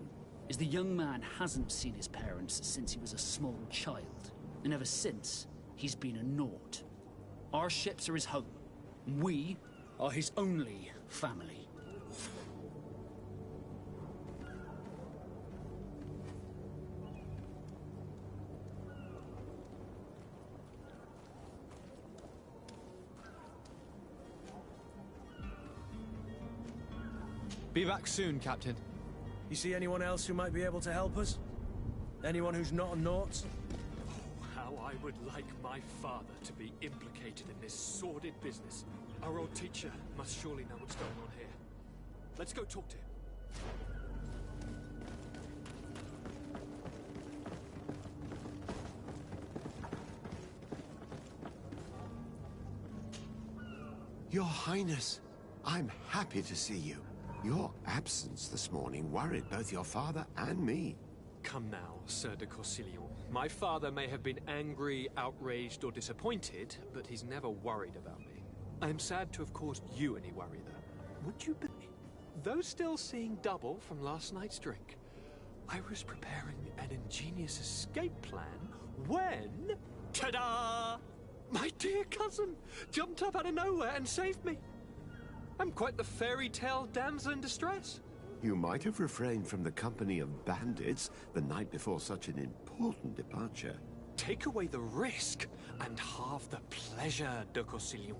is the young man hasn't seen his parents since he was a small child. And ever since, he's been a Nord. Our ships are his home. We are his only family. Be back soon, Captain. You see anyone else who might be able to help us? Anyone who's not a Naut? Oh, how I would like my father to be implicated in this sordid business. Our old teacher must surely know what's going on here. Let's go talk to him. Your Highness, I'm happy to see you. Your absence this morning worried both your father and me. Come now, Sir de Corsilion. My father may have been angry, outraged, or disappointed, but he's never worried about me. I am sad to have caused you any worry, though. Would you believe? Though still seeing double from last night's drink, I was preparing an ingenious escape plan when... Ta-da! My dear cousin jumped up out of nowhere and saved me. I'm quite the fairy tale damsel in distress. You might have refrained from the company of bandits the night before such an important departure. Take away the risk and halve the pleasure, de Corsilion.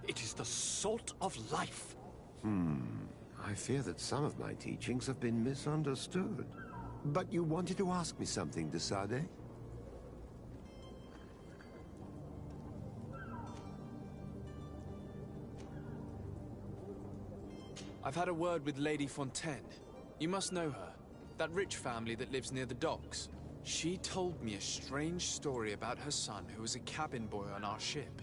It is the salt of life. I fear that some of my teachings have been misunderstood. But you wanted to ask me something, de Sade? I've had a word with Lady Fontaine. You must know her. That rich family that lives near the docks. She told me a strange story about her son who was a cabin boy on our ship.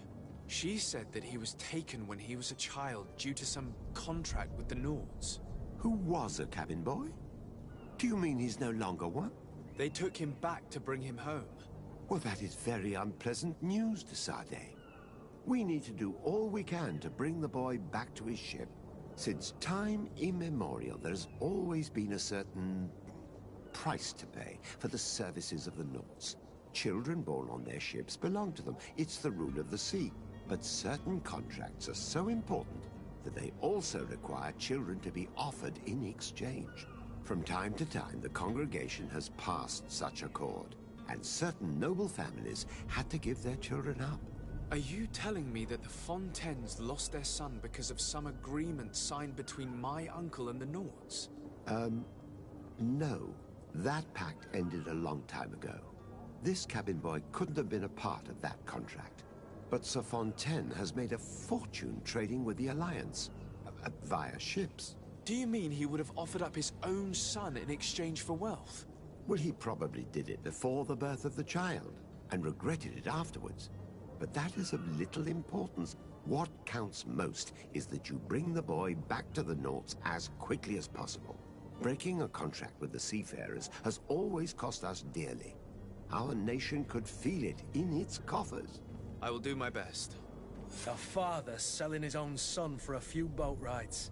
She said that he was taken when he was a child due to some contract with the Nords. Who was a cabin boy? Do you mean he's no longer one? They took him back to bring him home. Well, that is very unpleasant news, de Sade. We need to do all we can to bring the boy back to his ship. Since time immemorial, there's always been a certain price to pay for the services of the Nords. Children born on their ships belong to them. It's the rule of the sea. But certain contracts are so important that they also require children to be offered in exchange. From time to time, the congregation has passed such accord, and certain noble families had to give their children up. Are you telling me that the Fontaines lost their son because of some agreement signed between my uncle and the Nords? No. That pact ended a long time ago. This cabin boy couldn't have been a part of that contract. But Sir Fontaine has made a fortune trading with the Alliance, via ships. Do you mean he would have offered up his own son in exchange for wealth? Well, he probably did it before the birth of the child, and regretted it afterwards. But that is of little importance. What counts most is that you bring the boy back to the Nords as quickly as possible. Breaking a contract with the seafarers has always cost us dearly. Our nation could feel it in its coffers. I will do my best. A father selling his own son for a few boat rides.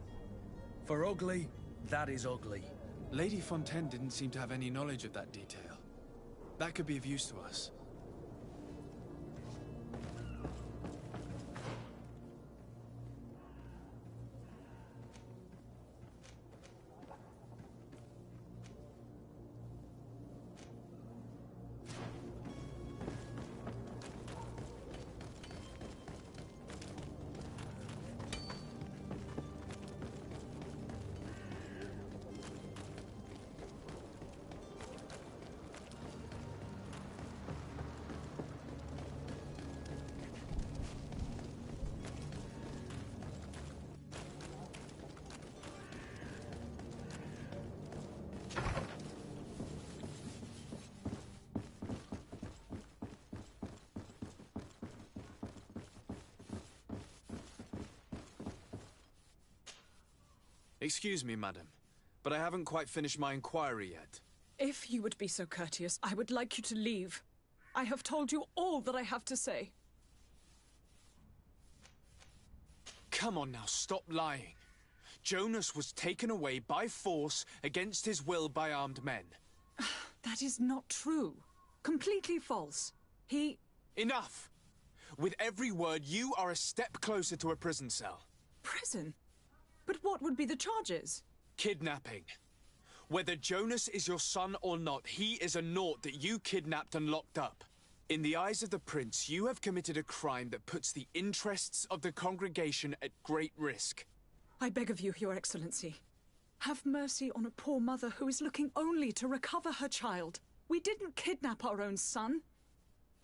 For ugly, that is ugly. Lady Fontaine didn't seem to have any knowledge of that detail. That could be of use to us. Excuse me, madam, but I haven't quite finished my inquiry yet. If you would be so courteous, I would like you to leave. I have told you all that I have to say. Come on now, stop lying. Jonas was taken away by force against his will by armed men. That is not true. Completely false. He... Enough! With every word, you are a step closer to a prison cell. Prison? But what would be the charges? Kidnapping. Whether Jonas is your son or not, he is a naught that you kidnapped and locked up. In the eyes of the prince, you have committed a crime that puts the interests of the congregation at great risk. I beg of you, Your Excellency. Have mercy on a poor mother who is looking only to recover her child. We didn't kidnap our own son.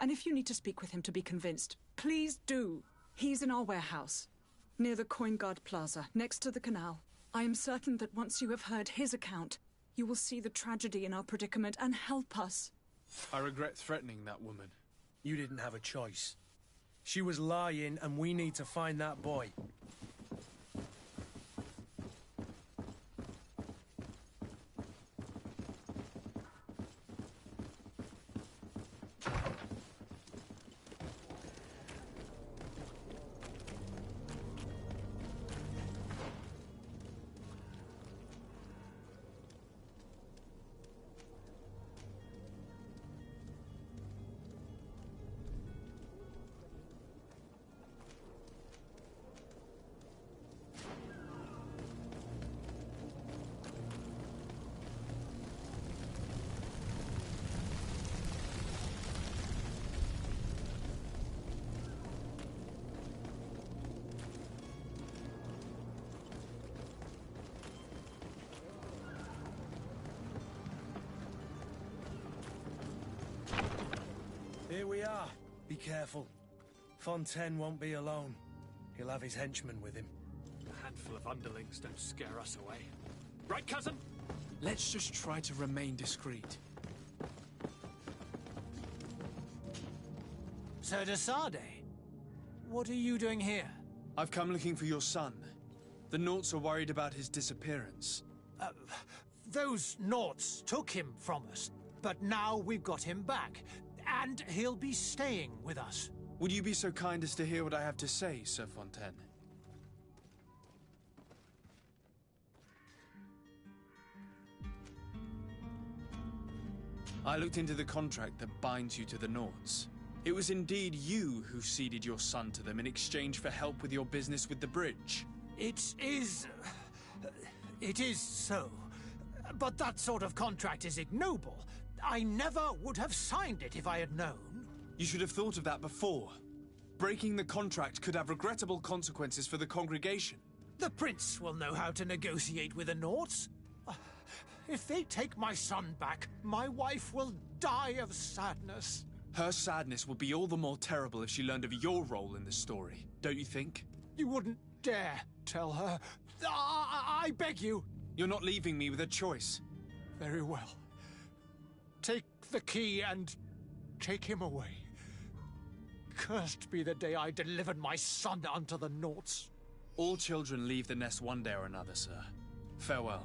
And if you need to speak with him to be convinced, please do. He's in our warehouse, near the Coin Guard Plaza, next to the canal. I am certain that once you have heard his account, you will see the tragedy in our predicament and help us. I regret threatening that woman. You didn't have a choice. She was lying, and we need to find that boy. Here we are. Be careful. Fontaine won't be alone. He'll have his henchmen with him. A handful of underlings don't scare us away. Right, cousin? Let's just try to remain discreet. Sir de Sade, what are you doing here? I've come looking for your son. The Naughts are worried about his disappearance. Those Naughts took him from us, but now we've got him back. And he'll be staying with us. Would you be so kind as to hear what I have to say, Sir Fontaine? I looked into the contract that binds you to the Naughts. It was indeed you who ceded your son to them in exchange for help with your business with the bridge. It is so. But that sort of contract is ignoble. I never would have signed it if I had known. You should have thought of that before. Breaking the contract could have regrettable consequences for the congregation. The prince will know how to negotiate with the Naughts. If they take my son back, my wife will die of sadness. Her sadness will be all the more terrible if she learned of your role in the story, don't you think? You wouldn't dare tell her. I beg you. You're not leaving me with a choice. Very well. Take the key and take him away. Cursed be the day I delivered my son unto the Naughts. All children leave the nest one day or another, sir. Farewell.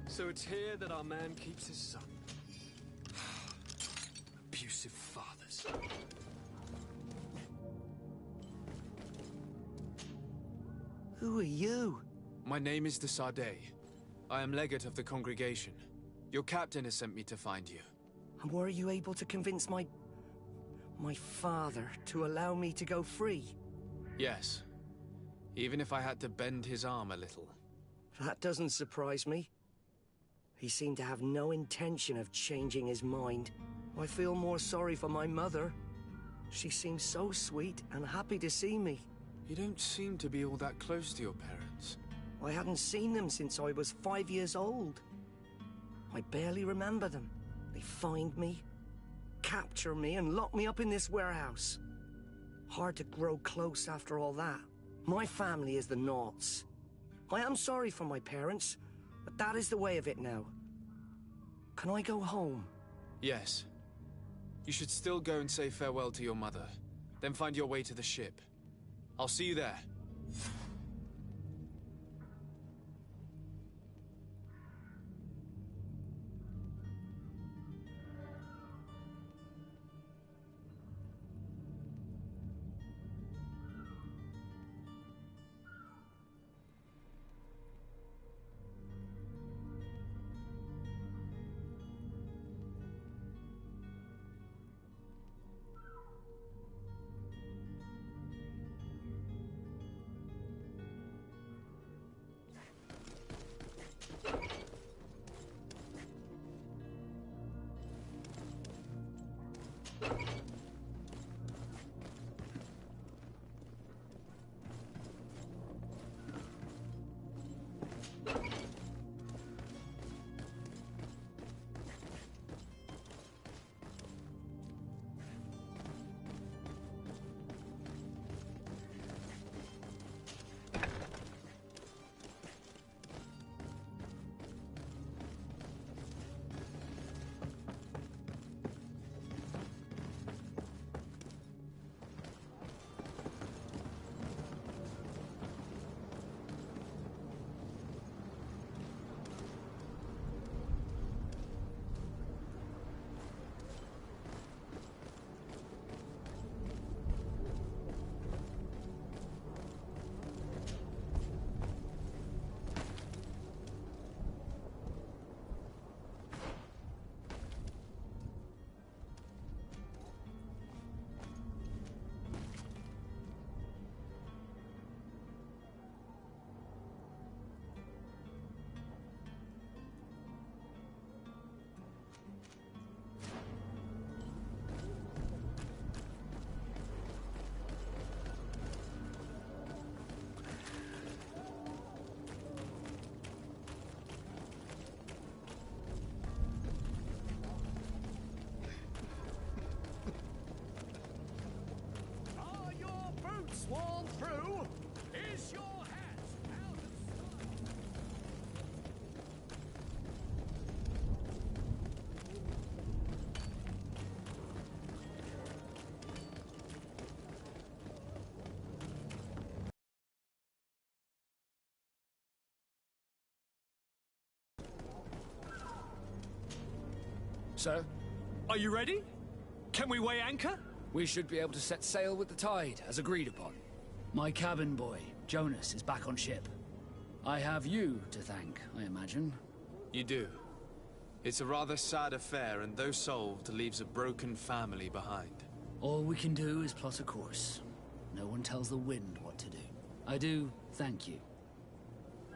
So it's here that our man keeps his son. Abusive fathers. Who are you? My name is de Sade. I am legate of the congregation. Your captain has sent me to find you. And were you able to convince my father to allow me to go free? Yes. Even if I had to bend his arm a little. That doesn't surprise me. He seemed to have no intention of changing his mind. I feel more sorry for my mother. She seems so sweet and happy to see me. You don't seem to be all that close to your parents. I hadn't seen them since I was 5 years old. I barely remember them. They find me, capture me, and lock me up in this warehouse. Hard to grow close after all that. My family is the Naughts. I am sorry for my parents, but that is the way of it now. Can I go home? Yes. You should still go and say farewell to your mother. Then find your way to the ship. I'll see you there. Sworn through? Is your hat out of style? Sir? Are you ready? Can we weigh anchor? We should be able to set sail with the tide, as agreed upon. My cabin boy, Jonas, is back on ship. I have you to thank, I imagine. You do. It's a rather sad affair, and though solved, leaves a broken family behind. All we can do is plot a course. No one tells the wind what to do. I do thank you.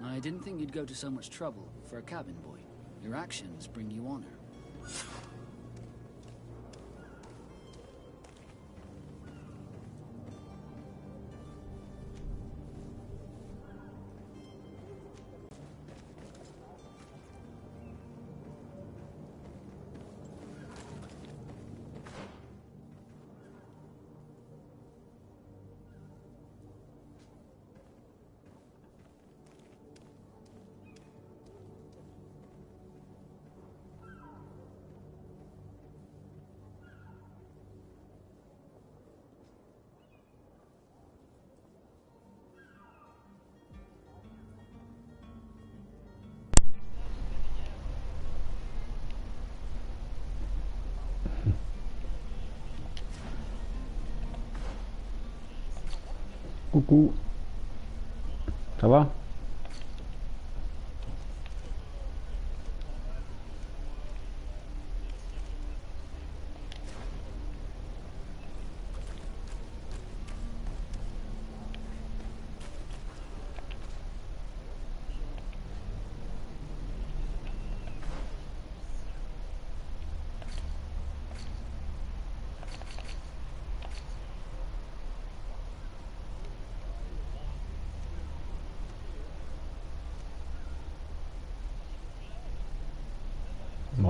I didn't think you'd go to so much trouble for a cabin boy. Your actions bring you honor. Coucou. Ça va?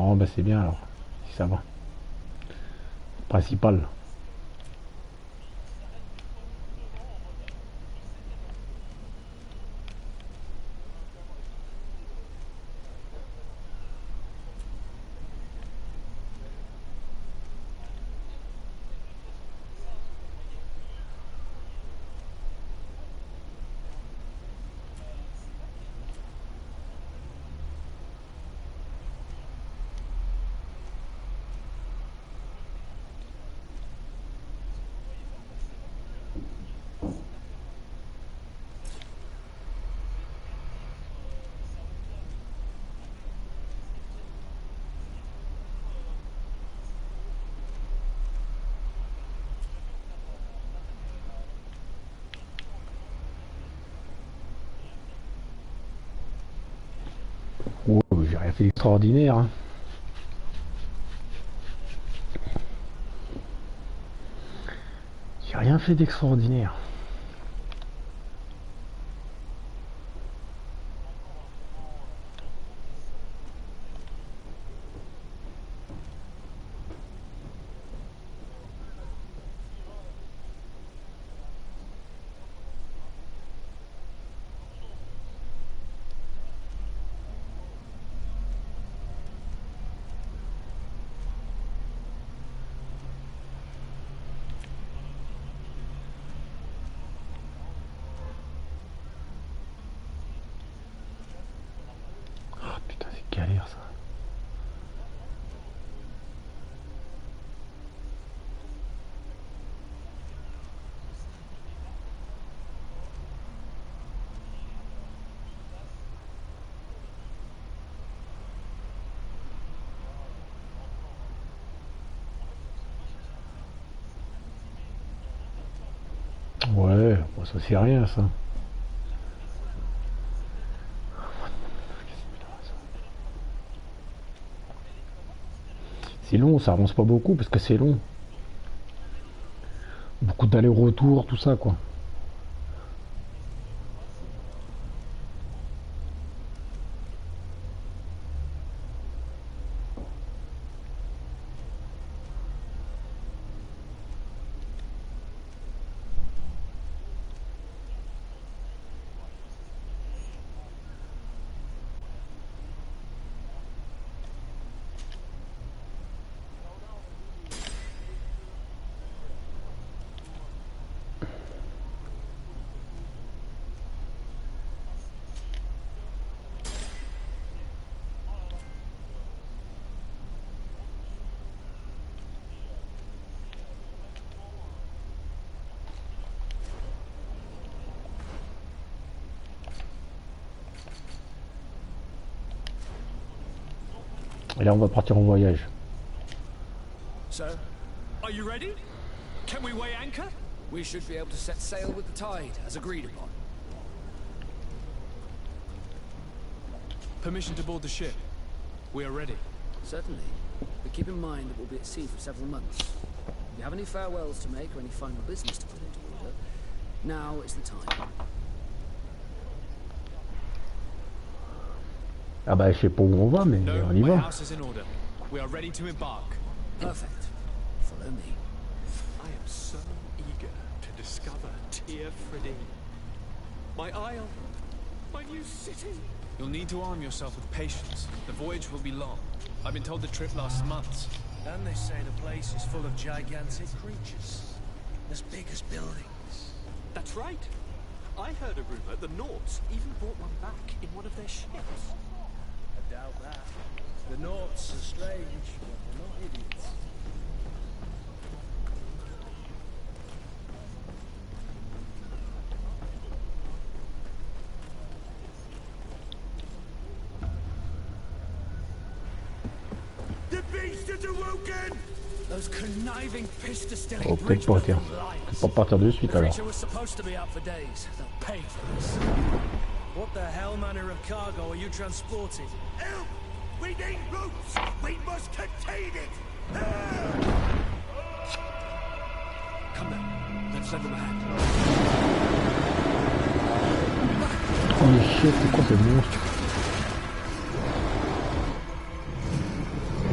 Bon, bah c'est bien alors, si ça va. Principal. Oh, j'ai rien fait d'extraordinaire. Hein. J'ai rien fait d'extraordinaire. Galère ça. Ouais, bon, ça c'est rien ça. C'est long, ça avance pas beaucoup parce que c'est long. Beaucoup d'allers-retours, tout ça quoi. Et là on va partir en voyage. So, are you ready? Can we weigh anchor? We should be able to set sail with the tide, as agreed upon. Permission to board the ship. We are ready. Certainly. But keep in mind that we'll be at sea for several months. If you have any farewells to make or any final business to put into order, now is the time. Ah bah je sais pas où on va, mais on y my va. house is in order. We are ready to embark. Perfect. Follow me. I am so eager to discover Tear Freddy. My isle, my new city. You'll need to arm yourself with patience. The voyage will be long. I've been told the trip lasts months. And they say the place is full of gigantic creatures. As big as buildings. That's right. I heard a rumor the Nords even brought one back in one of their ships. I doubt that. The Nords are strange, but they're not idiots. The beast is awoken! Those conniving piss-distilling Oh, peut-être pas, tiens. Peut-être pas partir de suite alors. creature was supposed to be out for days. They'll pay for this. What the hell manner of cargo are you transporting? Help! We need roots! We must contain it! Come then, let's lend them a hand. Oh mais shit, c'est quoi ce monstre?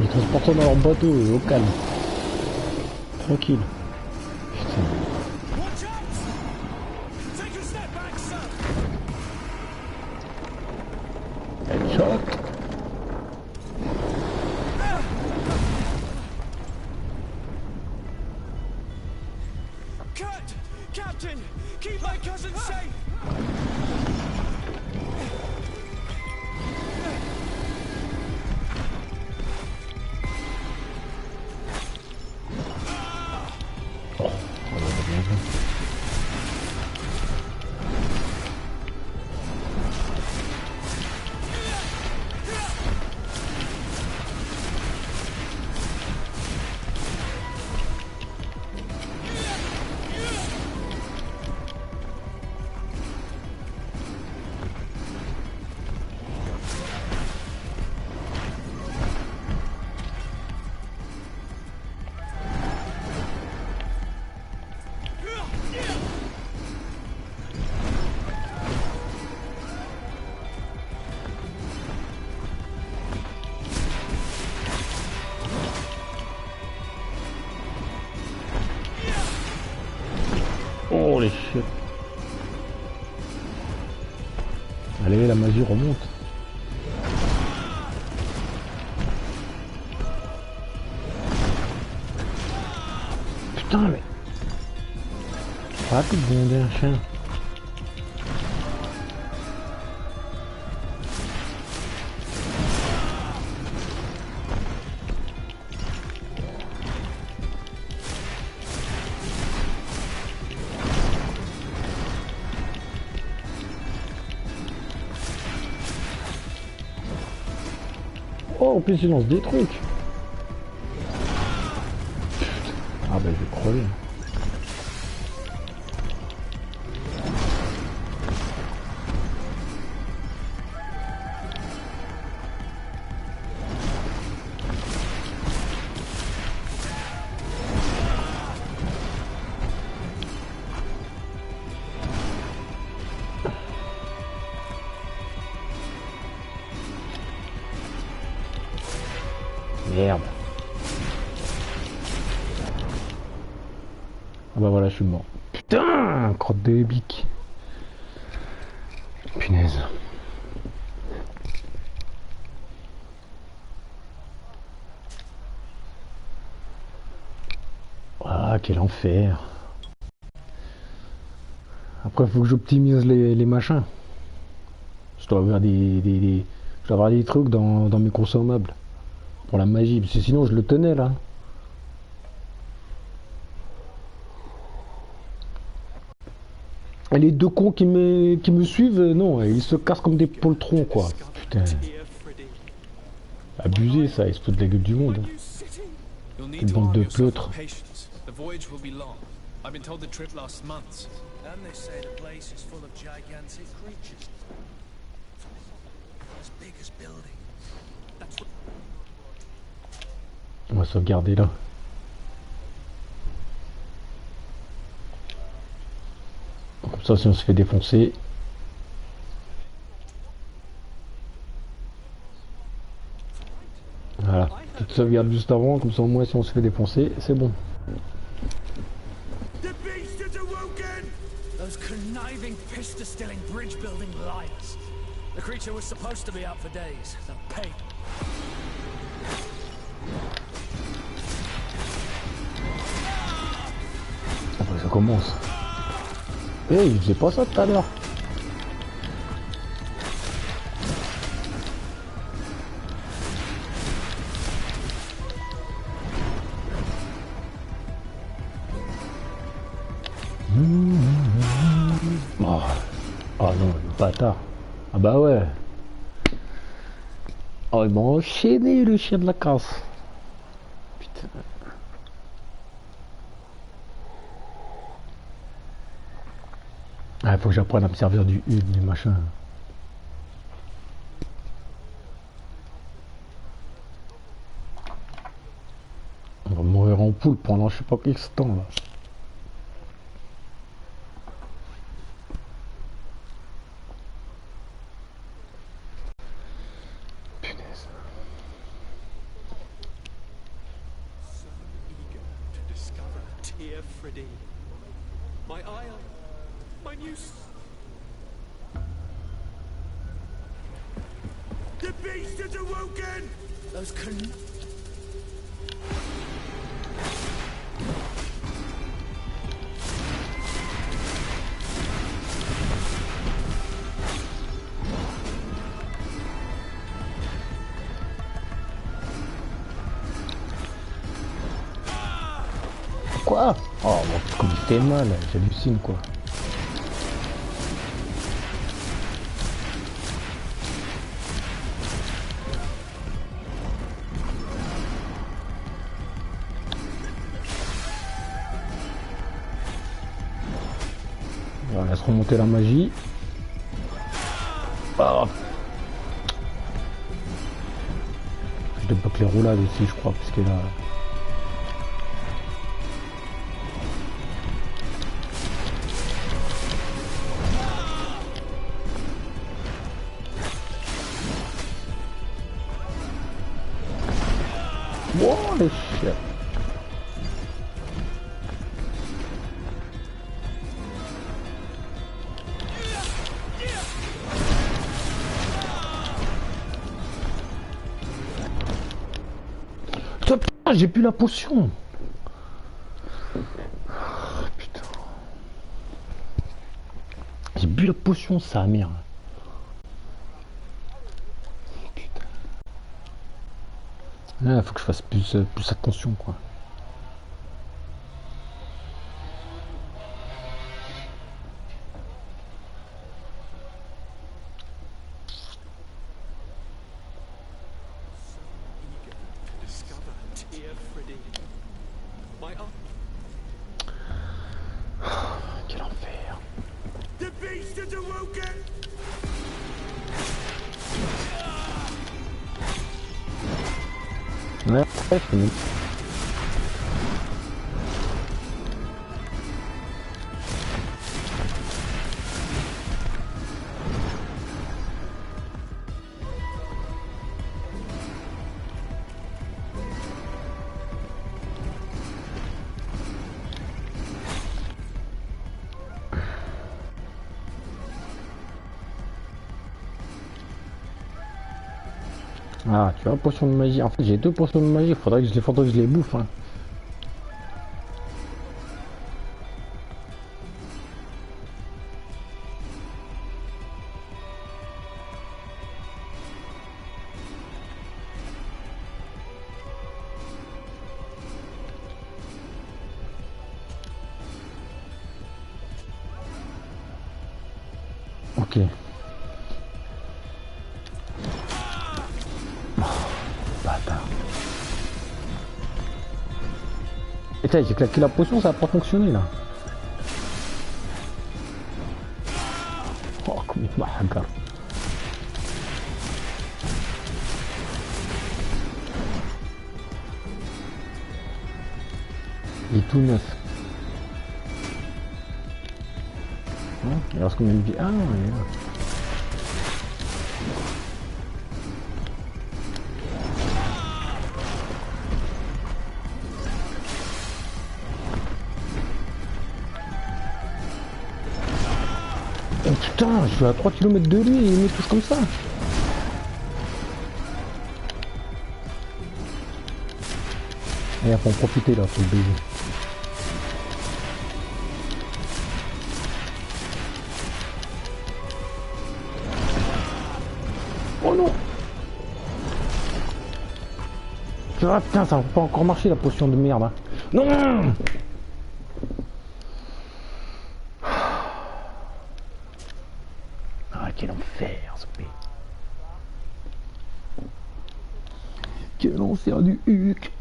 ils transportent ça dans leur bateau, au calme. Tranquille. Putain. Headshot. Cut! Captain! Keep my cousin safe! Oh les shit. Allez, la magie remonte. Putain mais... Rapide de demander un chien. Oh, en plus il lance des trucs. Ah bah je vais crever. Merde. Ah bah voilà, je suis mort. Putain, crotte de bique. Punaise. Ah, quel enfer. Après, il faut que j'optimise les machins. Je dois avoir je dois avoir des trucs dans mes consommables. Pour la magie, parce que sinon je le tenais là. Et les deux cons qui me suivent, non, ils se cassent comme des poltrons quoi. Putain. Abusé ça, ils se foutent de la gueule du monde. Une bande de pleutres. On va sauvegarder là. Comme ça, si on se fait défoncer. Voilà. Petite sauvegarde juste avant, comme ça au moins si on se fait défoncer, c'est bon. Those conniving, pista-stilling, bridge-building liars. The creature was supposed to be out for days. They'll pay. Ça commence. Eh, il faisait pas ça tout à l'heure. Oh. Oh non, le bâtard. Ah bah ouais. Oh, il m'a enchaîné le chien de la casse. Putain. Ah, il faut que j'apprenne à me servir du machin. On va mourir en poule pendant je sais pas quel temps là. Punaise. dear Freddy. My isle, my new... The beast has awoken! Those couldn't... Quoi? Oh, comme il fait mal, j'hallucine quoi. On va laisse remonter la magie. Oh. Je débloque les roulades aussi, je crois, parce que là. Holy shit. Putain, j'ai plus la potion. Putain. J'ai bu la potion, ça merde. Ah, faut que je fasse plus attention quoi. Quel enfer. The beast has awoken! Ouais, c'est fini. Ah, tu vois, potion de magie. En fait, j'ai 2 potions de magie. Faudrait que je les bouffe. Hein. Ok. Et tiens, j'ai claqué la potion, ça a pas fonctionné là. Oh, comme il m'a hagar. Il est tout neuf. Il reste combien de vie? Ah, il est là. Oh putain, je suis à 3 km de lui et il me touche comme ça. Et faut en profiter là pour le baiser. Oh non. Ah putain, ça va pas encore marcher la potion de merde. Hein. Non. Ah quel enfer ce pays. Quel enfer du huc.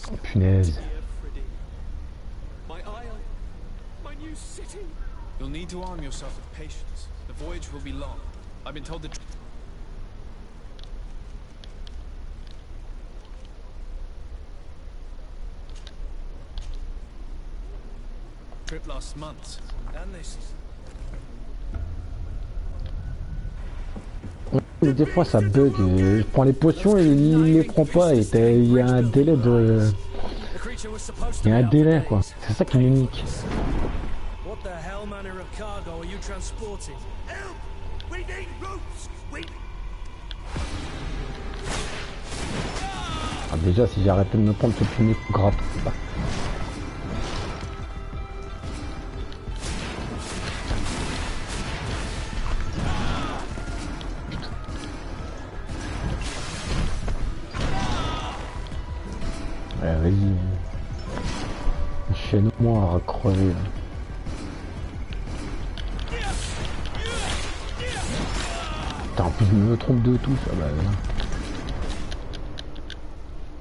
Oh, punaise. You'll need to arm yourself with patience. The voyage will be long. I've been told that... trip lasts months. And this Mais des fois ça bug, je prends les potions et il les prend pas et il y a un délai de... Il y a un délai quoi, c'est ça qui me nique. What the hell manner of cargo are you transporting? Help! We need routes! Ah, déjà si j'arrêtais de me prendre ce premier coup gratte. Bah. Ouais, vas-y. Enchaîne-moi à crever. Putain, en plus je me trompe de tout ça. Bah,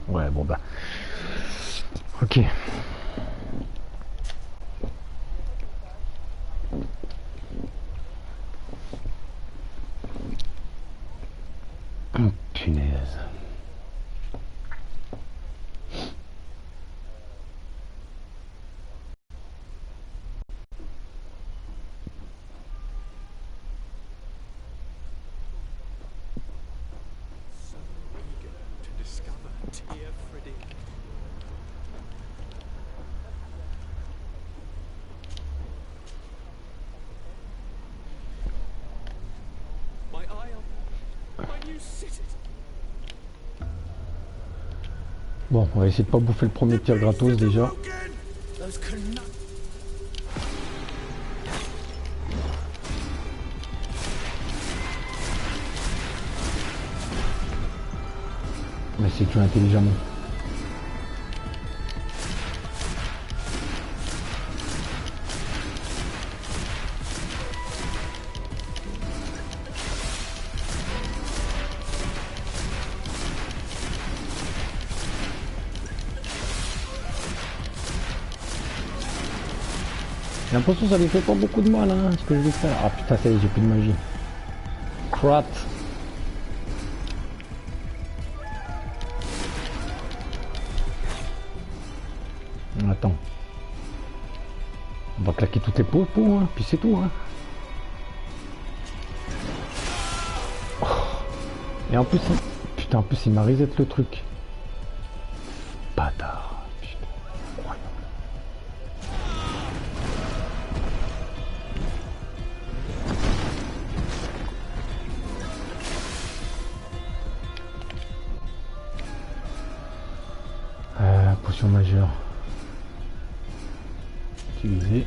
ouais, bon bah. Ok. Oh, punaise. Bon, on va essayer de pas bouffer le premier tir gratos déjà. Mais c'est tout intelligemment. J'ai l'impression que ça lui fait pas beaucoup de mal, hein, ce que je vais faire. Ah putain, ça y est, j'ai plus de magie. Crap. Attends. On va claquer toutes les pauvres pour, hein, puis c'est tout, hein. Oh. Et en plus, putain, en plus il m'a reset le truc. Bâtard. Potion majeure. Utiliser.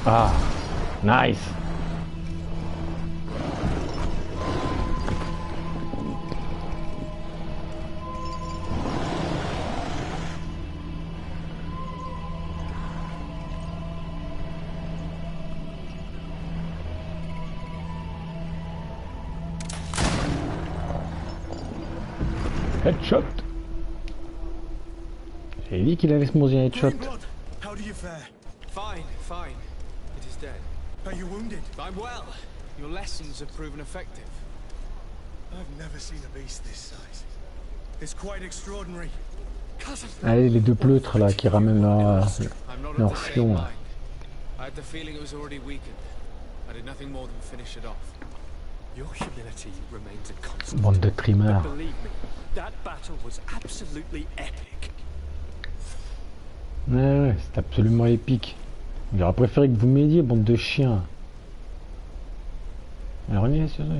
Ah, nice. Headshot. J'ai dit qu'il allait se manger un headshot. How do you fare? Fine, fine. It is dead. Are you wounded? I'm well. Your lessons have proven effective. I've never seen a beast this size. It's quite extraordinary. Allez, les deux pleutres là qui ramènent leur fion. Là. I had the feeling it was already weakened. I did nothing more than finish it off. Your humility remains a constant. Bande de trimeurs. But believe me, that battle was absolutely epic. Ouais, c'est absolument épique. J'aurais préféré que vous m'aidiez, bande de chiens. Alors, revenez sur ça.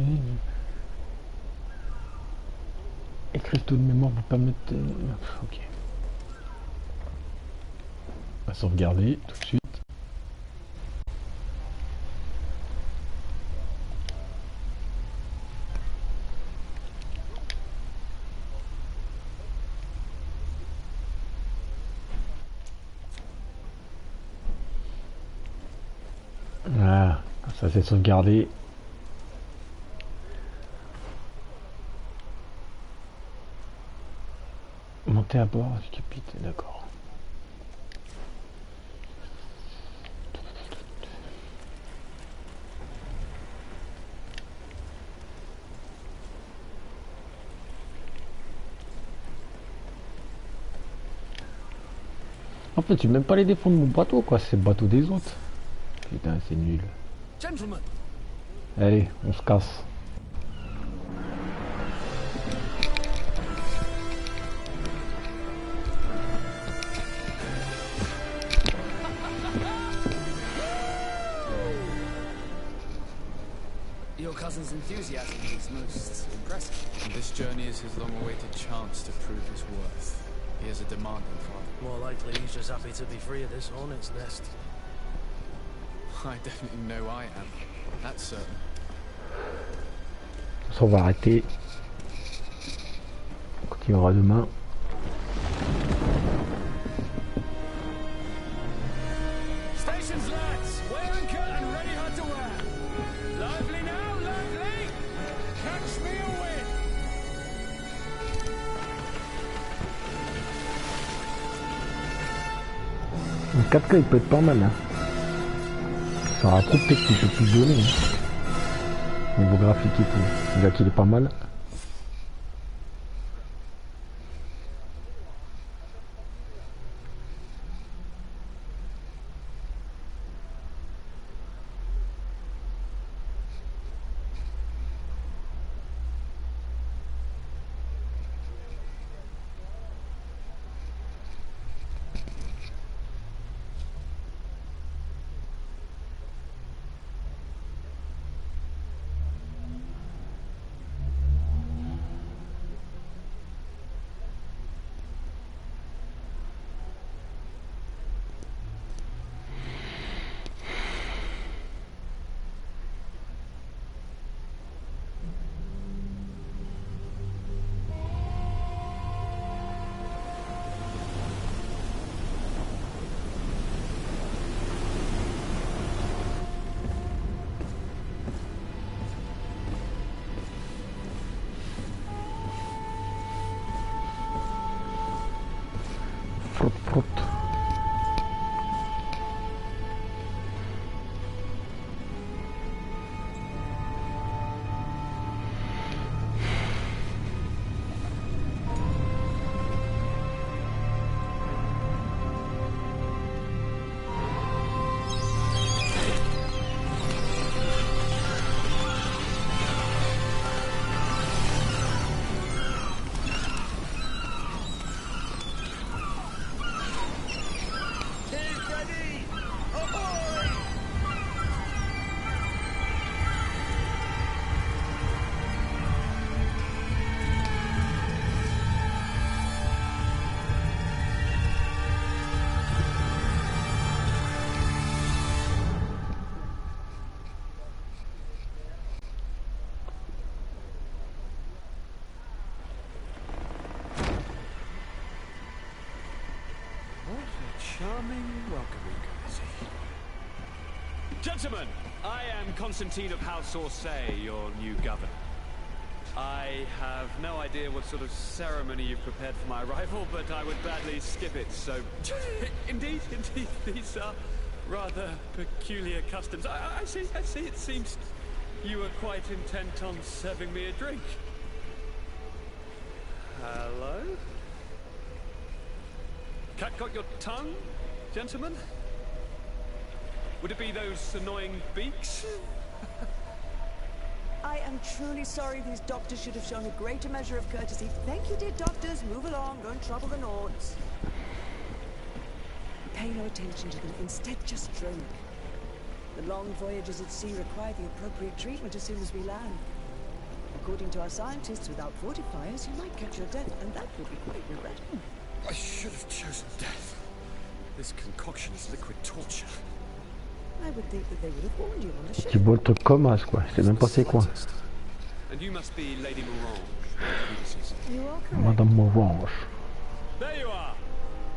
Et cristaux de mémoire, vous pas mettre. Ok. On va sauvegarder tout de suite. Ah, Ça c'est sauvegardé. Monter à bord du capitaine, d'accord. En fait, tu veux même pas les défendre mon bateau, quoi. C'est le bateau des autres. Putain, c'est nul. Gentlemen. Allez, on se casse. Your cousin's enthusiasm is most impressive. And this journey is his long-awaited chance to prove his worth. He has a demanding father. More likely he's just happy to be free of this hornet's nest. I definitely know I am. That's certain. On va arrêter. On continuera demain. Stations, lads! Wear and cut and ready hard to wear. Lively now, lively! Catch me a win! Le 4K il peut être pas mal. Hein. Ça aura trop de texte qu'il peut plus donner. Hein. Niveau graphique et tout. Le gars qu'il est pas mal. Charming welcoming courtesy. Gentlemen, I am Constantine of House Orsay, your new governor. I have no idea what sort of ceremony you've prepared for my arrival, but I would gladly skip it, so... Indeed, these are rather peculiar customs. I see, it seems you were quite intent on serving me a drink. Hello? Cat got your tongue, gentlemen? Would it be those annoying beaks? I am truly sorry. These doctors should have shown a greater measure of courtesy. Thank you, dear doctors. Move along. Don't trouble the Nords. Pay no attention to them. Instead, just drink. The long voyages at sea require the appropriate treatment as soon as we land. According to our scientists, without fortifiers, you might catch your death, and that would be quite regrettable. I should have chosen death. This concoction is liquid torture. I would think that they would have warned you on the ship. Tu bois le truc comme as quoi, je sais même pas c'est quoi. And you must be Lady Morange. You are correct. Madame Morange. There you are.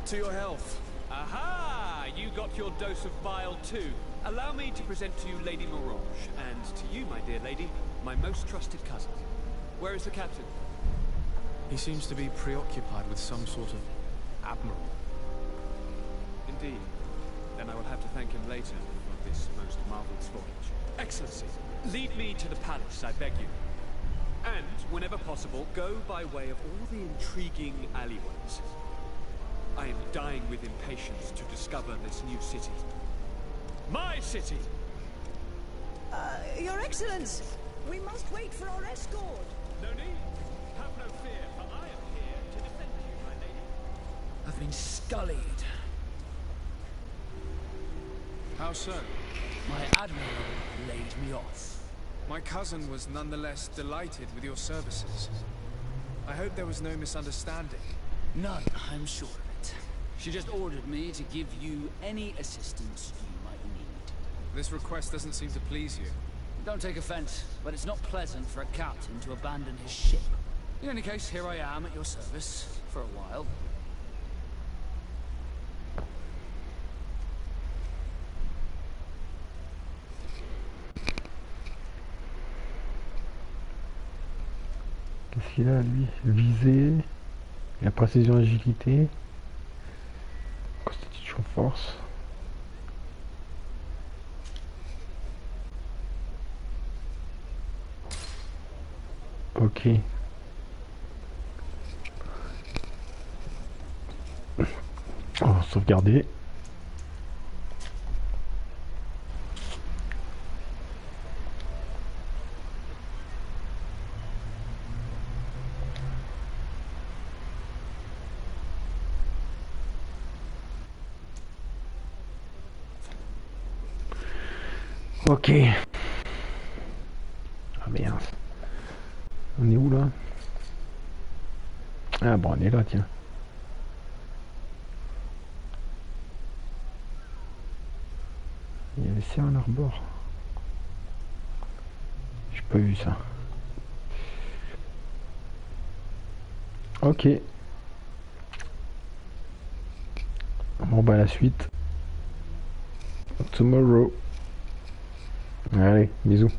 To your health. Aha! you got your dose of bile too. Allow me to present to you Lady Morange, and to you, my dear lady, my most trusted cousin. Where is the captain? He seems to be preoccupied with some sort of admiral. Indeed. Then I will have to thank him later for this most marvelous voyage. Excellency, lead me to the palace, I beg you. And, whenever possible, go by way of all the intriguing alleyways. I am dying with impatience to discover this new city. My city! Your Excellence, we must wait for our escort. No need. Have no fear, for I am here to defend you, my lady. I've been scullied. How so? My admiral laid me off. My cousin was nonetheless delighted with your services. I hope there was no misunderstanding. None, I'm sure of it. She just ordered me to give you any assistance you might need. This request doesn't seem to please you. Don't take offense, but it's not pleasant for a captain to abandon his ship. In any case, here I am at your service for a while. Qu'est-ce qu'il a lui? Visée, la précision, agilité, constitution, force. Ok. On va sauvegarder. Ok. Ah merde. On est où là? Ah bon, on est là, tiens. Il y avait ça un arbor. J'ai pas vu ça. Ok. Bon bah la suite. Tomorrow. Allez, bisous.